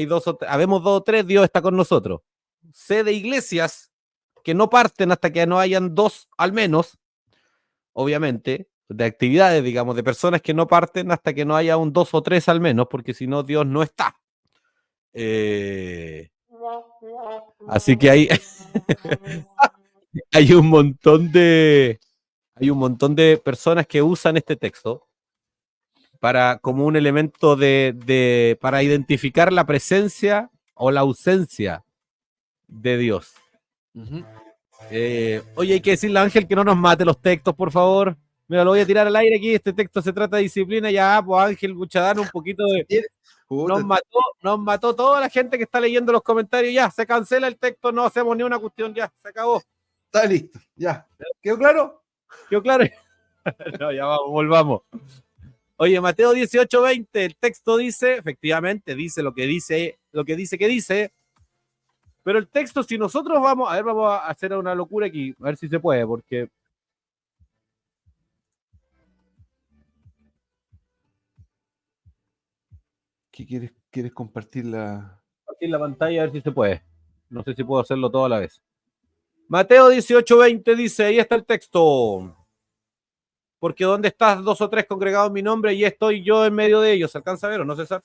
habemos 2 o 3, Dios está con nosotros. Sé de iglesias que no parten hasta que no hayan 2 al menos, obviamente, de actividades, digamos, de personas que no parten hasta que no haya un 2 o 3 al menos, porque si no, Dios no está. Así que hay un montón de hay un montón de personas que usan este texto como un elemento para identificar la presencia o la ausencia de Dios. Oye, hay que decirle a Ángel que no nos mate los textos, por favor. Mira, lo voy a tirar al aire aquí. Este texto se trata de disciplina. Ya, pues Ángel, Buchadán, un poquito de. Nos mató toda la gente que está leyendo los comentarios. Ya, se cancela el texto, no hacemos ni una cuestión. Ya, se acabó. Está listo, ya. ¿Quedó claro? ¿Quedó claro? No, ya vamos, volvamos. Oye, Mateo 18:20, el texto dice, efectivamente, dice lo que dice que dice. Pero el texto, si nosotros vamos a hacer una locura aquí, a ver si se puede, porque... ¿Qué quieres compartir la pantalla a ver si se puede? No sé si puedo hacerlo todo a la vez. Mateo 18:20 dice, ahí está el texto. Porque donde estás 2 o 3 congregados en mi nombre, y estoy yo en medio de ellos. ¿Se alcanza a ver o no, César?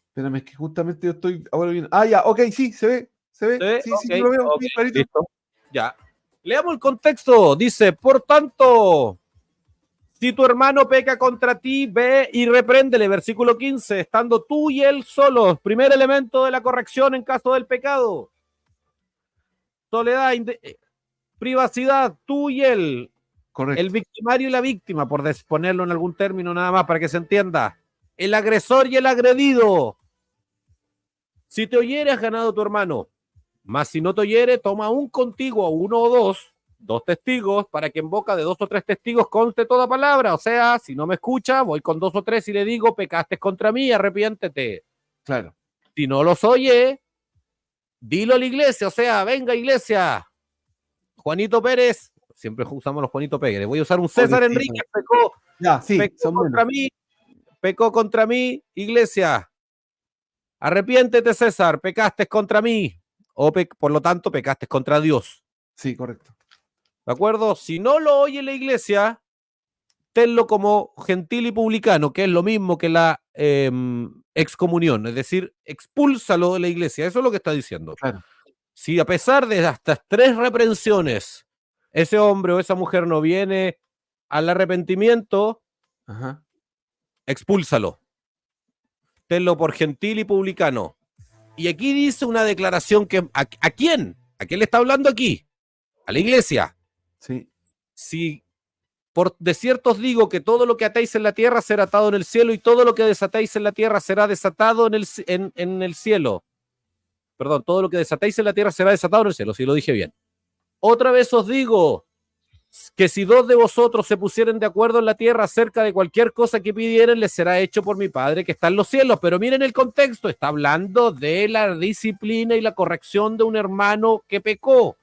Espérame, es que justamente yo estoy ahora viendo. Ah, ya, ok, sí, se ve. ¿Se ve? Sí, okay, sí, lo veo. okay, Sí, listo. Ya. Leamos el contexto. Dice, por tanto, si tu hermano peca contra ti, ve y repréndele. Versículo 15, estando tú y él solos. Primer elemento de la corrección en caso del pecado. Soledad, privacidad, tú y él. Correcto. El victimario y la víctima, por ponerlo en algún término nada más para que se entienda. El agresor y el agredido. Si te oyere, has ganado tu hermano. Mas si no te oyere, toma un contigo, uno o dos testigos, para que en boca de 2 o 3 testigos conste toda palabra. O sea, si no me escucha, voy con 2 o 3 y le digo, pecaste contra mí, arrepiéntete. Claro. Si no los oye, dilo a la iglesia. O sea, venga, iglesia. Juanito Pérez, siempre usamos los Juanito Pérez. Voy a usar un César Enríquez, pecó contra mí, iglesia. Arrepiéntete, César, pecaste contra mí. O por lo tanto, pecaste contra Dios. Sí, correcto. ¿De acuerdo? Si no lo oye la iglesia, tenlo como gentil y publicano, que es lo mismo que la excomunión, es decir, expúlsalo de la iglesia. Eso es lo que está diciendo. Claro. Si a pesar de hasta 3 reprensiones, ese hombre o esa mujer no viene al arrepentimiento, expúlsalo. Tenlo por gentil y publicano. Y aquí dice una declaración que... ¿A quién? ¿A quién le está hablando aquí? A la iglesia. Sí. Si de cierto os digo que todo lo que atéis en la tierra será atado en el cielo, y todo lo que desatéis en la tierra será desatado en el cielo. Perdón, todo lo que desatéis en la tierra será desatado en el cielo, si lo dije bien. Otra vez os digo que si 2 de vosotros se pusieren de acuerdo en la tierra acerca de cualquier cosa que pidieren, les será hecho por mi Padre que está en los cielos. Pero miren el contexto, está hablando de la disciplina y la corrección de un hermano que pecó,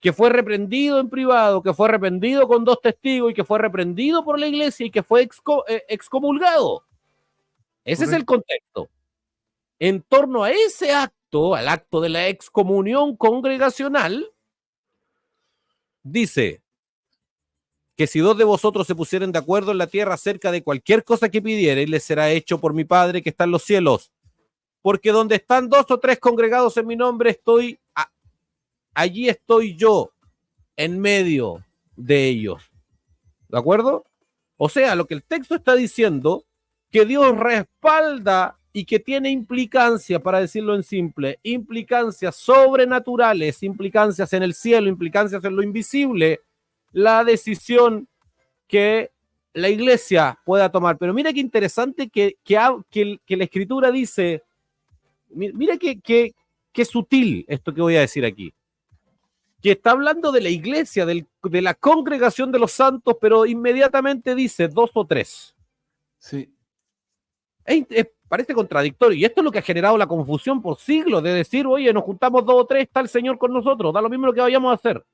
que fue reprendido en privado, que fue reprendido con 2 testigos y que fue reprendido por la iglesia y que fue excomulgado. Ese es el contexto. En torno a ese acto, al acto de la excomunión congregacional, dice que si 2 de vosotros se pusieren de acuerdo en la tierra acerca de cualquier cosa que pidieren, les será hecho por mi Padre que está en los cielos. Porque donde están 2 o 3 congregados en mi nombre, allí estoy yo, en medio de ellos. ¿De acuerdo? O sea, lo que el texto está diciendo, que Dios respalda y que tiene implicancias, para decirlo en simple, implicancias sobrenaturales, implicancias en el cielo, implicancias en lo invisible, la decisión que la iglesia pueda tomar. Pero mira qué interesante que la escritura dice, mira qué sutil esto que voy a decir aquí, que está hablando de la iglesia, de la congregación de los santos, pero inmediatamente dice 2 o 3. Sí. Parece contradictorio, y esto es lo que ha generado la confusión por siglos, de decir, oye, nos juntamos 2 o 3, está el Señor con nosotros, da lo mismo lo que vayamos a hacer.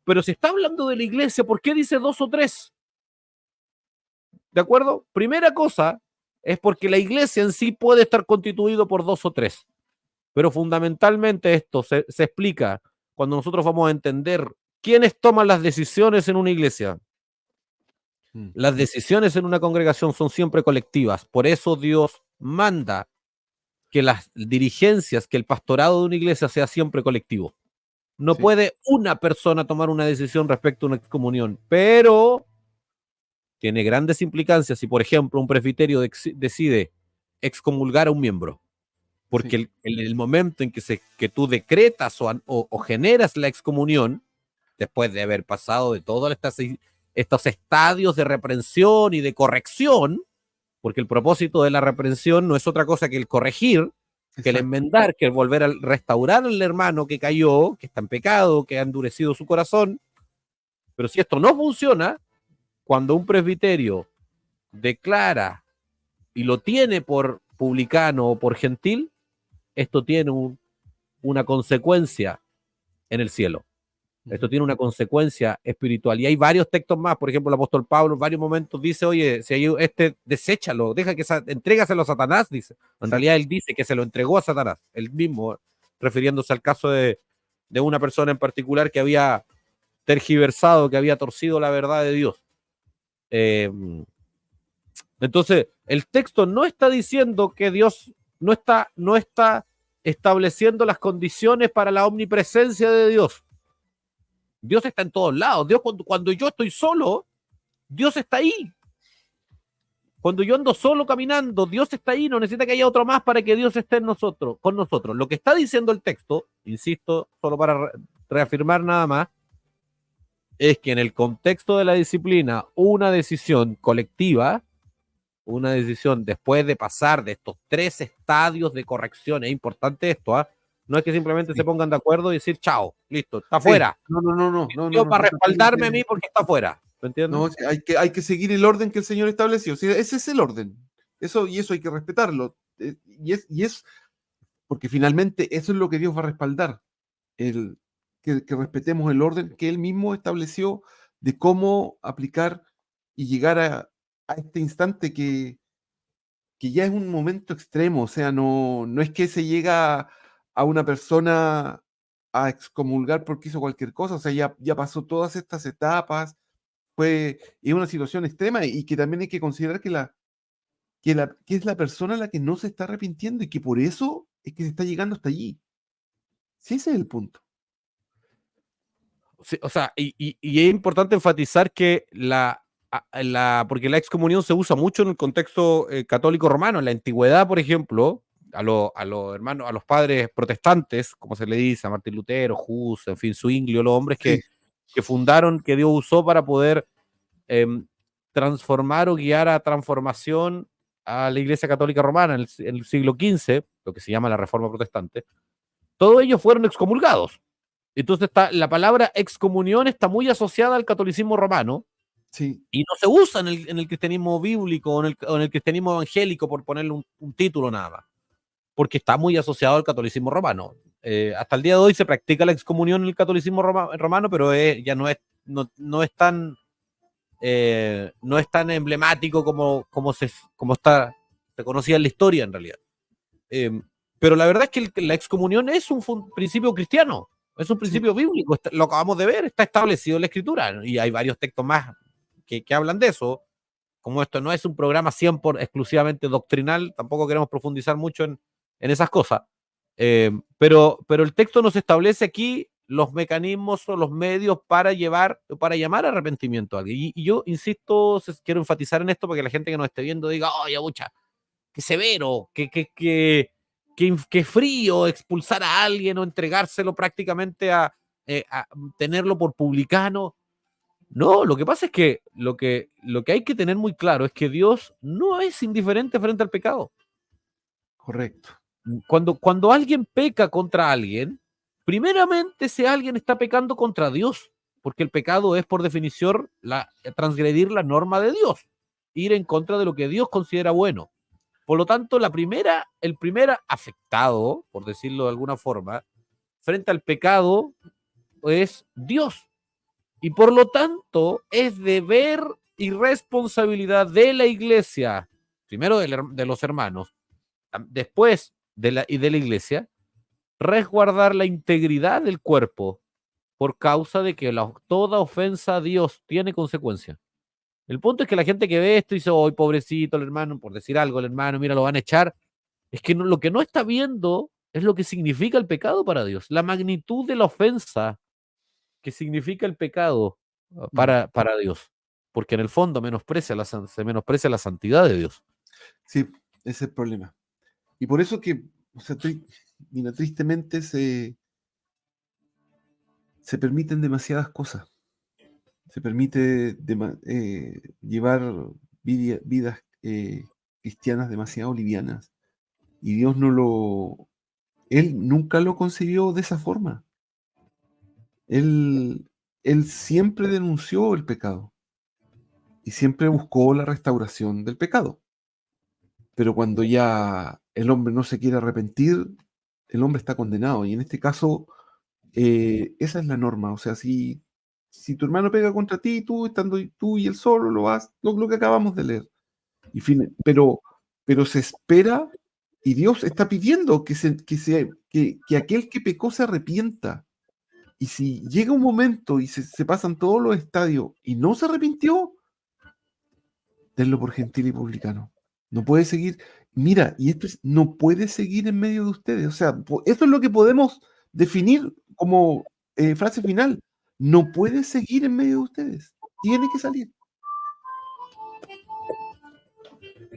Pero si está hablando de la iglesia, ¿por qué dice 2 o 3? ¿De acuerdo? Primera cosa es porque la iglesia en sí puede estar constituido por 2 o 3. Pero fundamentalmente esto se explica cuando nosotros vamos a entender quiénes toman las decisiones en una iglesia. Las decisiones en una congregación son siempre colectivas. Por eso Dios manda que las dirigencias, que el pastorado de una iglesia sea siempre colectivo. No Sí, puede una persona tomar una decisión respecto a una excomunión, pero tiene grandes implicancias si, por ejemplo, un presbiterio decide excomulgar a un miembro, porque sí, en el momento en que tú decretas o generas la excomunión, después de haber pasado de todos estos estadios de reprensión y de corrección, porque el propósito de la reprensión no es otra cosa que el corregir, que el exacto. enmendar, que el volver a restaurar al hermano que cayó, que está en pecado, que ha endurecido su corazón. Pero si esto no funciona, cuando un presbiterio declara y lo tiene por publicano o por gentil, esto tiene una consecuencia en el cielo. Esto Ujú. tiene una consecuencia espiritual. Y hay varios textos más. Por ejemplo, el apóstol Pablo en varios momentos dice, oye, si hay deséchalo, deja que entrégaselo a Satanás, dice. En Sí, realidad él dice que se lo entregó a Satanás, él mismo, refiriéndose al caso de una persona en particular que había tergiversado, que había torcido la verdad de Dios. Eh, entonces, el texto no está diciendo que Dios no está estableciendo las condiciones para la omnipresencia de Dios. Dios está en todos lados. Dios, cuando yo estoy solo, Dios está ahí. Cuando yo ando solo caminando, Dios está ahí. No necesita que haya otro más para que Dios esté con nosotros. Lo que está diciendo el texto, insisto, solo para reafirmar nada más, es que en el contexto de la disciplina, una decisión colectiva, una decisión después de pasar de estos 3 estadios de corrección, es importante esto, ¿ah? No es que simplemente se sí, pongan de acuerdo y decir, chao, listo, está sí. fuera. No, no, no, no, no, no, Dios no, para respaldarme a totalmente. mí porque está fuera. ¿Me entiendes? No, sí, hay que seguir el orden que el Señor estableció. Sí, ese es el orden. Eso hay que respetarlo. Y es porque finalmente eso es lo que Dios va a respaldar. El, que respetemos el orden que Él mismo estableció de cómo aplicar y llegar a este instante que ya es un momento extremo. O sea, no es que se llega a una persona a excomulgar porque hizo cualquier cosa. O sea, ya pasó todas estas etapas, es una situación extrema y que también hay que considerar que es la persona la que no se está arrepintiendo y que por eso es que se está llegando hasta allí. Sí, ese es el punto. Sí, o sea, y es importante enfatizar que porque la excomunión se usa mucho en el contexto católico romano. En la antigüedad, por ejemplo, a los hermanos, a los padres protestantes, como se le dice, a Martín Lutero, Hus, en fin, Zwinglio, los hombres Sí, que fundaron, que Dios usó para poder eh, transformar o guiar a transformación a la Iglesia Católica Romana en el siglo XV, lo que se llama la Reforma Protestante, todos ellos fueron excomulgados. Entonces la palabra excomunión está muy asociada al catolicismo romano sí, y no se usa en el cristianismo bíblico o en el cristianismo evangélico, por ponerle un título nada más, porque está muy asociado al catolicismo romano. Hasta el día de hoy se practica la excomunión en el catolicismo romano, pero ya no es tan emblemático se conocía en la historia en realidad. Eh, pero la verdad es que la excomunión es un principio cristiano, es un sí, principio bíblico, lo acabamos de ver, está establecido en la escritura, y hay varios textos más que hablan de eso. Como esto no es un programa 100 exclusivamente doctrinal, tampoco queremos profundizar mucho en esas cosas. Pero el texto nos establece aquí los mecanismos o los medios para llamar a arrepentimiento a alguien. Y yo insisto, quiero enfatizar en esto para que la gente que nos esté viendo diga, oye, mucha, qué severo, qué frío expulsar a alguien o entregárselo prácticamente a tenerlo por publicano. No, lo que pasa es que lo que hay que tener muy claro es que Dios no es indiferente frente al pecado. correcto. Cuando alguien peca contra alguien, primeramente ese alguien está pecando contra Dios, porque el pecado es por definición transgredir la norma de Dios, ir en contra de lo que Dios considera bueno. Por lo tanto, el primer afectado, por decirlo de alguna forma, frente al pecado es Dios. Y por lo tanto, es deber y responsabilidad de la iglesia, primero de los hermanos, después de la iglesia, resguardar la integridad del cuerpo por causa de que toda ofensa a Dios tiene consecuencia. El punto es que la gente que ve esto dice, hoy pobrecito el hermano, por decir algo, el hermano, mira, lo van a echar. Es que lo que no está viendo es lo que significa el pecado para Dios, la magnitud de la ofensa que significa el pecado para Dios, porque en el fondo se menosprecia la santidad de Dios. Sí, ese es el problema. Y por eso que, o sea, mira, tristemente se permiten demasiadas cosas. Se permite llevar vidas cristianas demasiado livianas. Y Dios Él nunca lo concibió de esa forma. Él siempre denunció el pecado y siempre buscó la restauración del pecado. Pero cuando ya el hombre no se quiere arrepentir, el hombre está condenado. Y en este caso, esa es la norma. O sea, si tu hermano pega contra ti, tú y él solo, lo que acabamos de leer. Y pero se espera, y Dios está pidiendo que aquel que pecó se arrepienta. Y si llega un momento y se pasan todos los estadios y no se arrepintió, denlo por gentil y publicano. No puede seguir. Mira, y no puede seguir en medio de ustedes. O sea, esto es lo que podemos definir como frase final. No puede seguir en medio de ustedes. Tiene que salir.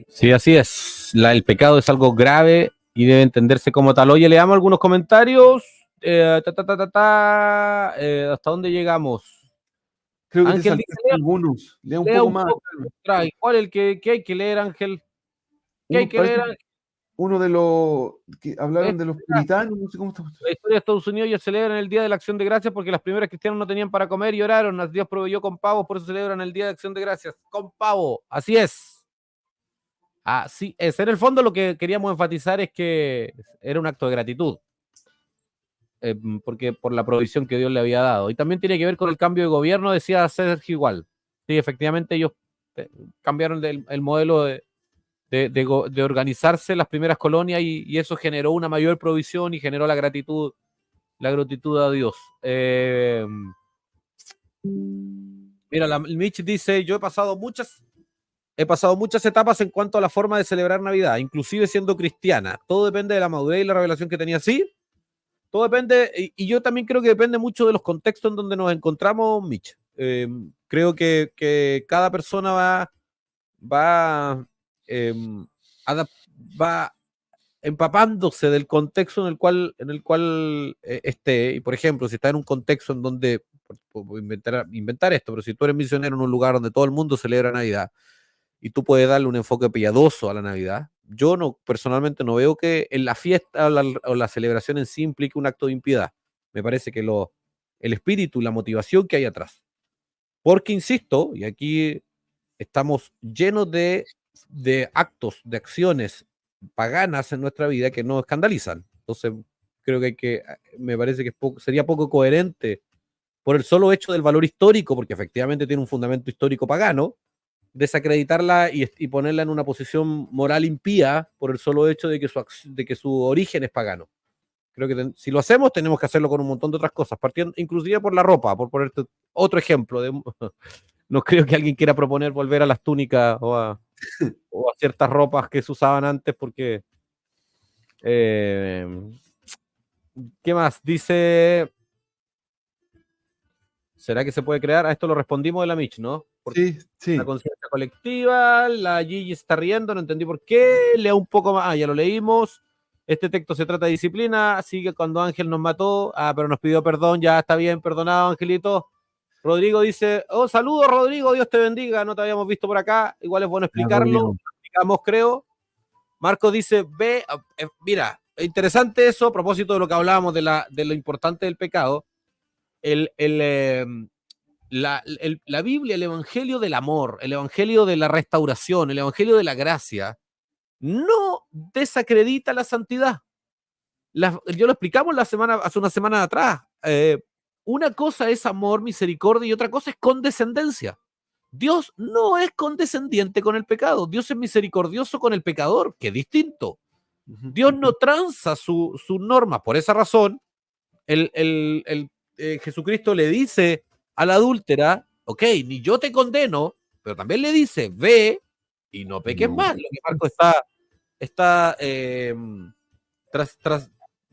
Sí, así es. El pecado es algo grave y debe entenderse como tal. Oye, leamos algunos comentarios. ¿Hasta dónde llegamos? Creo que Ángel te dice, saltaste algunos. Lea un lea poco un más. poco. ¿Cuál es el que hay que leer, Ángel? ¿Qué hay que leer, Ángel? Uno de los que hablaron de los puritanos, no sé cómo está. La historia de Estados Unidos ya celebran el Día de la Acción de Gracias porque las primeras cristianas no tenían para comer y oraron. Dios proveyó con pavos, por eso celebran el Día de Acción de Gracias. Con pavo, así es. Así es. En el fondo lo que queríamos enfatizar es que era un acto de gratitud. Porque por la provisión que Dios le había dado. Y también tiene que ver con el cambio de gobierno, decía Sergio igual. Sí, efectivamente ellos cambiaron el modelo de organizarse las primeras colonias y eso generó una mayor provisión y generó la gratitud a Dios. Mira, Mitch dice, yo he pasado muchas etapas en cuanto a la forma de celebrar Navidad, inclusive siendo cristiana. Todo depende de la madurez y la revelación que tenía. Sí, todo depende, y yo también creo que depende mucho de los contextos en donde nos encontramos, Mitch. Creo que cada persona va, va empapándose del contexto en el cual esté. Y por ejemplo, si está en un contexto en donde, puedo inventar esto, pero si tú eres misionero en un lugar donde todo el mundo celebra Navidad y tú puedes darle un enfoque piadoso a la Navidad, yo personalmente no veo que en la fiesta o la celebración en sí implique un acto de impiedad. Me parece que el espíritu y la motivación que hay atrás. Porque, insisto, y aquí estamos llenos de actos, de acciones paganas en nuestra vida que nos escandalizan. Entonces, creo que me parece que sería poco coherente por el solo hecho del valor histórico, porque efectivamente tiene un fundamento histórico pagano, desacreditarla y ponerla en una posición moral impía por el solo hecho de que su origen es pagano. Creo que si lo hacemos, tenemos que hacerlo con un montón de otras cosas, partiendo inclusive por la ropa, por ponerte otro ejemplo. No creo que alguien quiera proponer volver a las túnicas o a ciertas ropas que se usaban antes, porque ¿qué más? Dice, ¿será que se puede crear? A esto lo respondimos de la Mitch, ¿no? Sí, sí. La conciencia colectiva, la Gigi está riendo, no entendí por qué. Lea un poco más. Ya lo leímos. Este texto se trata de disciplina, así que cuando Ángel nos mató, pero nos pidió perdón, ya está bien, perdonado, Angelito. Rodrigo dice, saludos Rodrigo, Dios te bendiga, no te habíamos visto por acá, igual es bueno explicarlo, explicamos creo. Marcos dice, mira, interesante eso, a propósito de lo que hablábamos de lo importante del pecado, la Biblia, el evangelio del amor, el evangelio de la restauración, el evangelio de la gracia, no desacredita la santidad. Yo lo explicamos hace una semana atrás. Una cosa es amor, misericordia y otra cosa es condescendencia. Dios no es condescendiente con el pecado. Dios es misericordioso con el pecador, que es distinto. Dios no tranza su norma. Por esa razón, Jesucristo le dice a la adúltera, ok, ni yo te condeno, pero también le dice, ve y no peques más. Lo que Marco está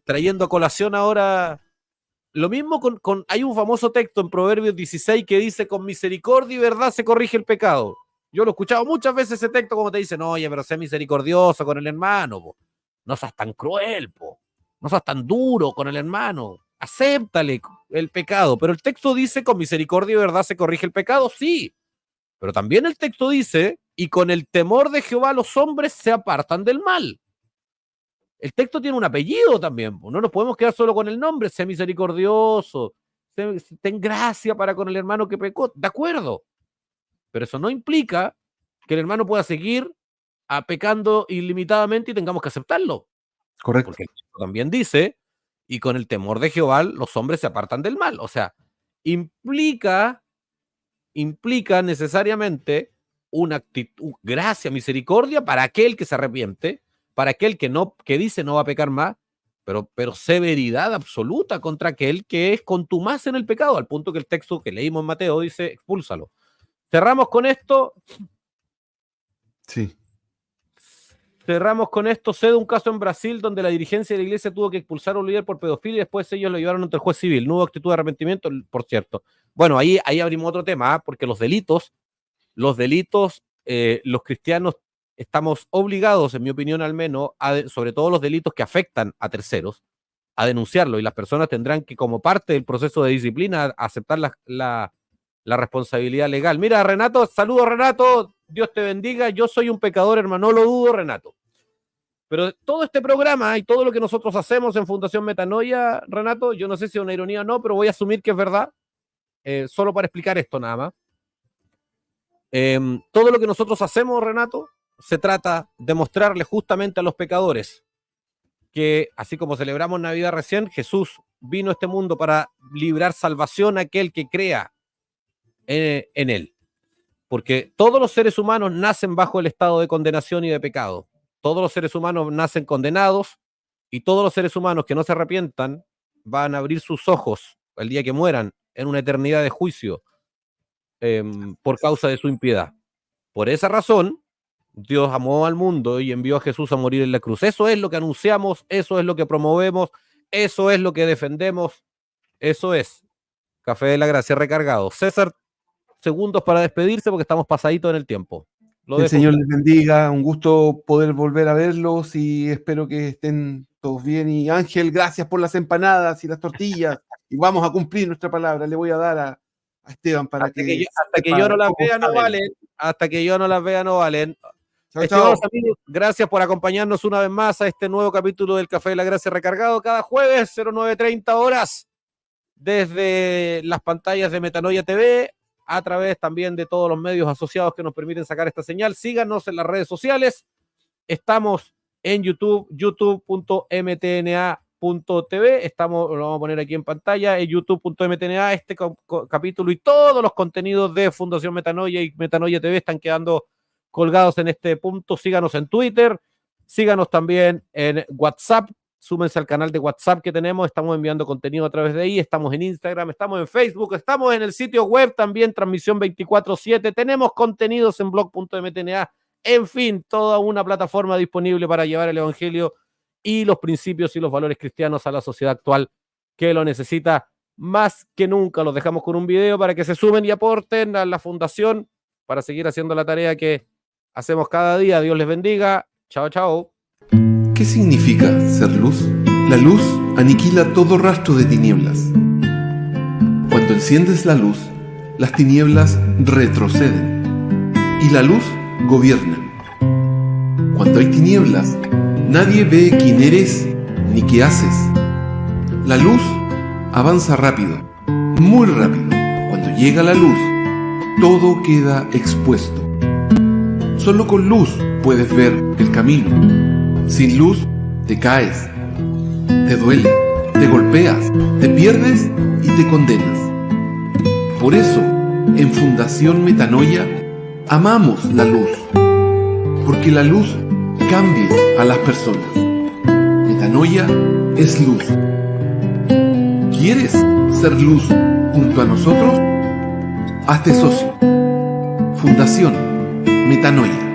trayendo a colación ahora, lo mismo hay un famoso texto en Proverbios 16 que dice, con misericordia y verdad se corrige el pecado. Yo lo he escuchado muchas veces ese texto como te dicen, oye, pero sé misericordioso con el hermano, po. No seas tan cruel, po. No seas tan duro con el hermano, acéptale el pecado, pero el texto dice, con misericordia y verdad se corrige el pecado, sí, pero también el texto dice, y con el temor de Jehová los hombres se apartan del mal. El texto tiene un apellido también, no nos podemos quedar solo con el nombre, sé misericordioso, ten gracia para con el hermano que pecó, de acuerdo, pero eso no implica que el hermano pueda seguir pecando ilimitadamente y tengamos que aceptarlo. Correcto. Porque el texto también dice, y con el temor de Jehová los hombres se apartan del mal. O sea, implica necesariamente una actitud, gracia, misericordia para aquel que se arrepiente, para aquel que dice no va a pecar más, pero severidad absoluta contra aquel que es contumaz en el pecado, al punto que el texto que leímos en Mateo dice, expúlsalo. Cerramos con esto. Sí. Cerramos con esto. Sé de un caso en Brasil donde la dirigencia de la iglesia tuvo que expulsar a un líder por pedofilia y después ellos lo llevaron ante el juez civil. No hubo actitud de arrepentimiento, por cierto. Bueno, ahí abrimos otro tema, porque los delitos, los cristianos estamos obligados, en mi opinión al menos, sobre todo los delitos que afectan a terceros, a denunciarlo, y las personas tendrán que, como parte del proceso de disciplina, aceptar la responsabilidad legal. Mira, Renato, saludos, Renato, Dios te bendiga, yo soy un pecador, hermano, no lo dudo, Renato. Pero todo este programa y todo lo que nosotros hacemos en Fundación Metanoia, Renato, yo no sé si es una ironía o no, pero voy a asumir que es verdad, solo para explicar esto nada más. Todo lo que nosotros hacemos, Renato, se trata de mostrarle justamente a los pecadores que, así como celebramos Navidad recién, Jesús vino a este mundo para librar salvación a aquel que crea en él. Porque todos los seres humanos nacen bajo el estado de condenación y de pecado. Todos los seres humanos nacen condenados y todos los seres humanos que no se arrepientan van a abrir sus ojos el día que mueran en una eternidad de juicio por causa de su impiedad. Por esa razón, Dios amó al mundo y envió a Jesús a morir en la cruz. Eso es lo que anunciamos, eso es lo que promovemos, eso es lo que defendemos, eso es Café de la Gracia recargado. César, segundos para despedirse porque estamos pasaditos en el tiempo. El Señor les bendiga, un gusto poder volver a verlos y espero que estén todos bien. Y Ángel, gracias por las empanadas y las tortillas y vamos a cumplir nuestra palabra. Le voy a dar a Esteban para hasta que yo no las vea no valen. Hasta que yo no las vea no valen. Estimados amigos, gracias por acompañarnos una vez más a este nuevo capítulo del Café de la Gracia recargado cada jueves 09:30 horas desde las pantallas de Metanoia TV, a través también de todos los medios asociados que nos permiten sacar esta señal. Síganos en las redes sociales. Estamos en YouTube, youtube.mtna.tv. Lo vamos a poner aquí en pantalla, en youtube.mtna. Este capítulo y todos los contenidos de Fundación Metanoia y Metanoia TV están quedando colgados en este punto. Síganos en Twitter, síganos también en WhatsApp. Súmense al canal de WhatsApp que tenemos, estamos enviando contenido a través de ahí, estamos en Instagram, estamos en Facebook, estamos en el sitio web también, transmisión 24/7, tenemos contenidos en blog.mtna, en fin, toda una plataforma disponible para llevar el evangelio y los principios y los valores cristianos a la sociedad actual que lo necesita más que nunca. Los dejamos con un video para que se sumen y aporten a la fundación para seguir haciendo la tarea que hacemos cada día. Dios les bendiga. Chao, chao. ¿Qué significa ser luz? La luz aniquila todo rastro de tinieblas. Cuando enciendes la luz, las tinieblas retroceden y la luz gobierna. Cuando hay tinieblas, nadie ve quién eres ni qué haces. La luz avanza rápido, muy rápido. Cuando llega la luz, todo queda expuesto. Solo con luz puedes ver el camino. Sin luz, te caes, te duele, te golpeas, te pierdes y te condenas. Por eso, en Fundación Metanoia, amamos la luz, porque la luz cambia a las personas. Metanoia es luz. ¿Quieres ser luz junto a nosotros? Hazte socio. Fundación Metanoia.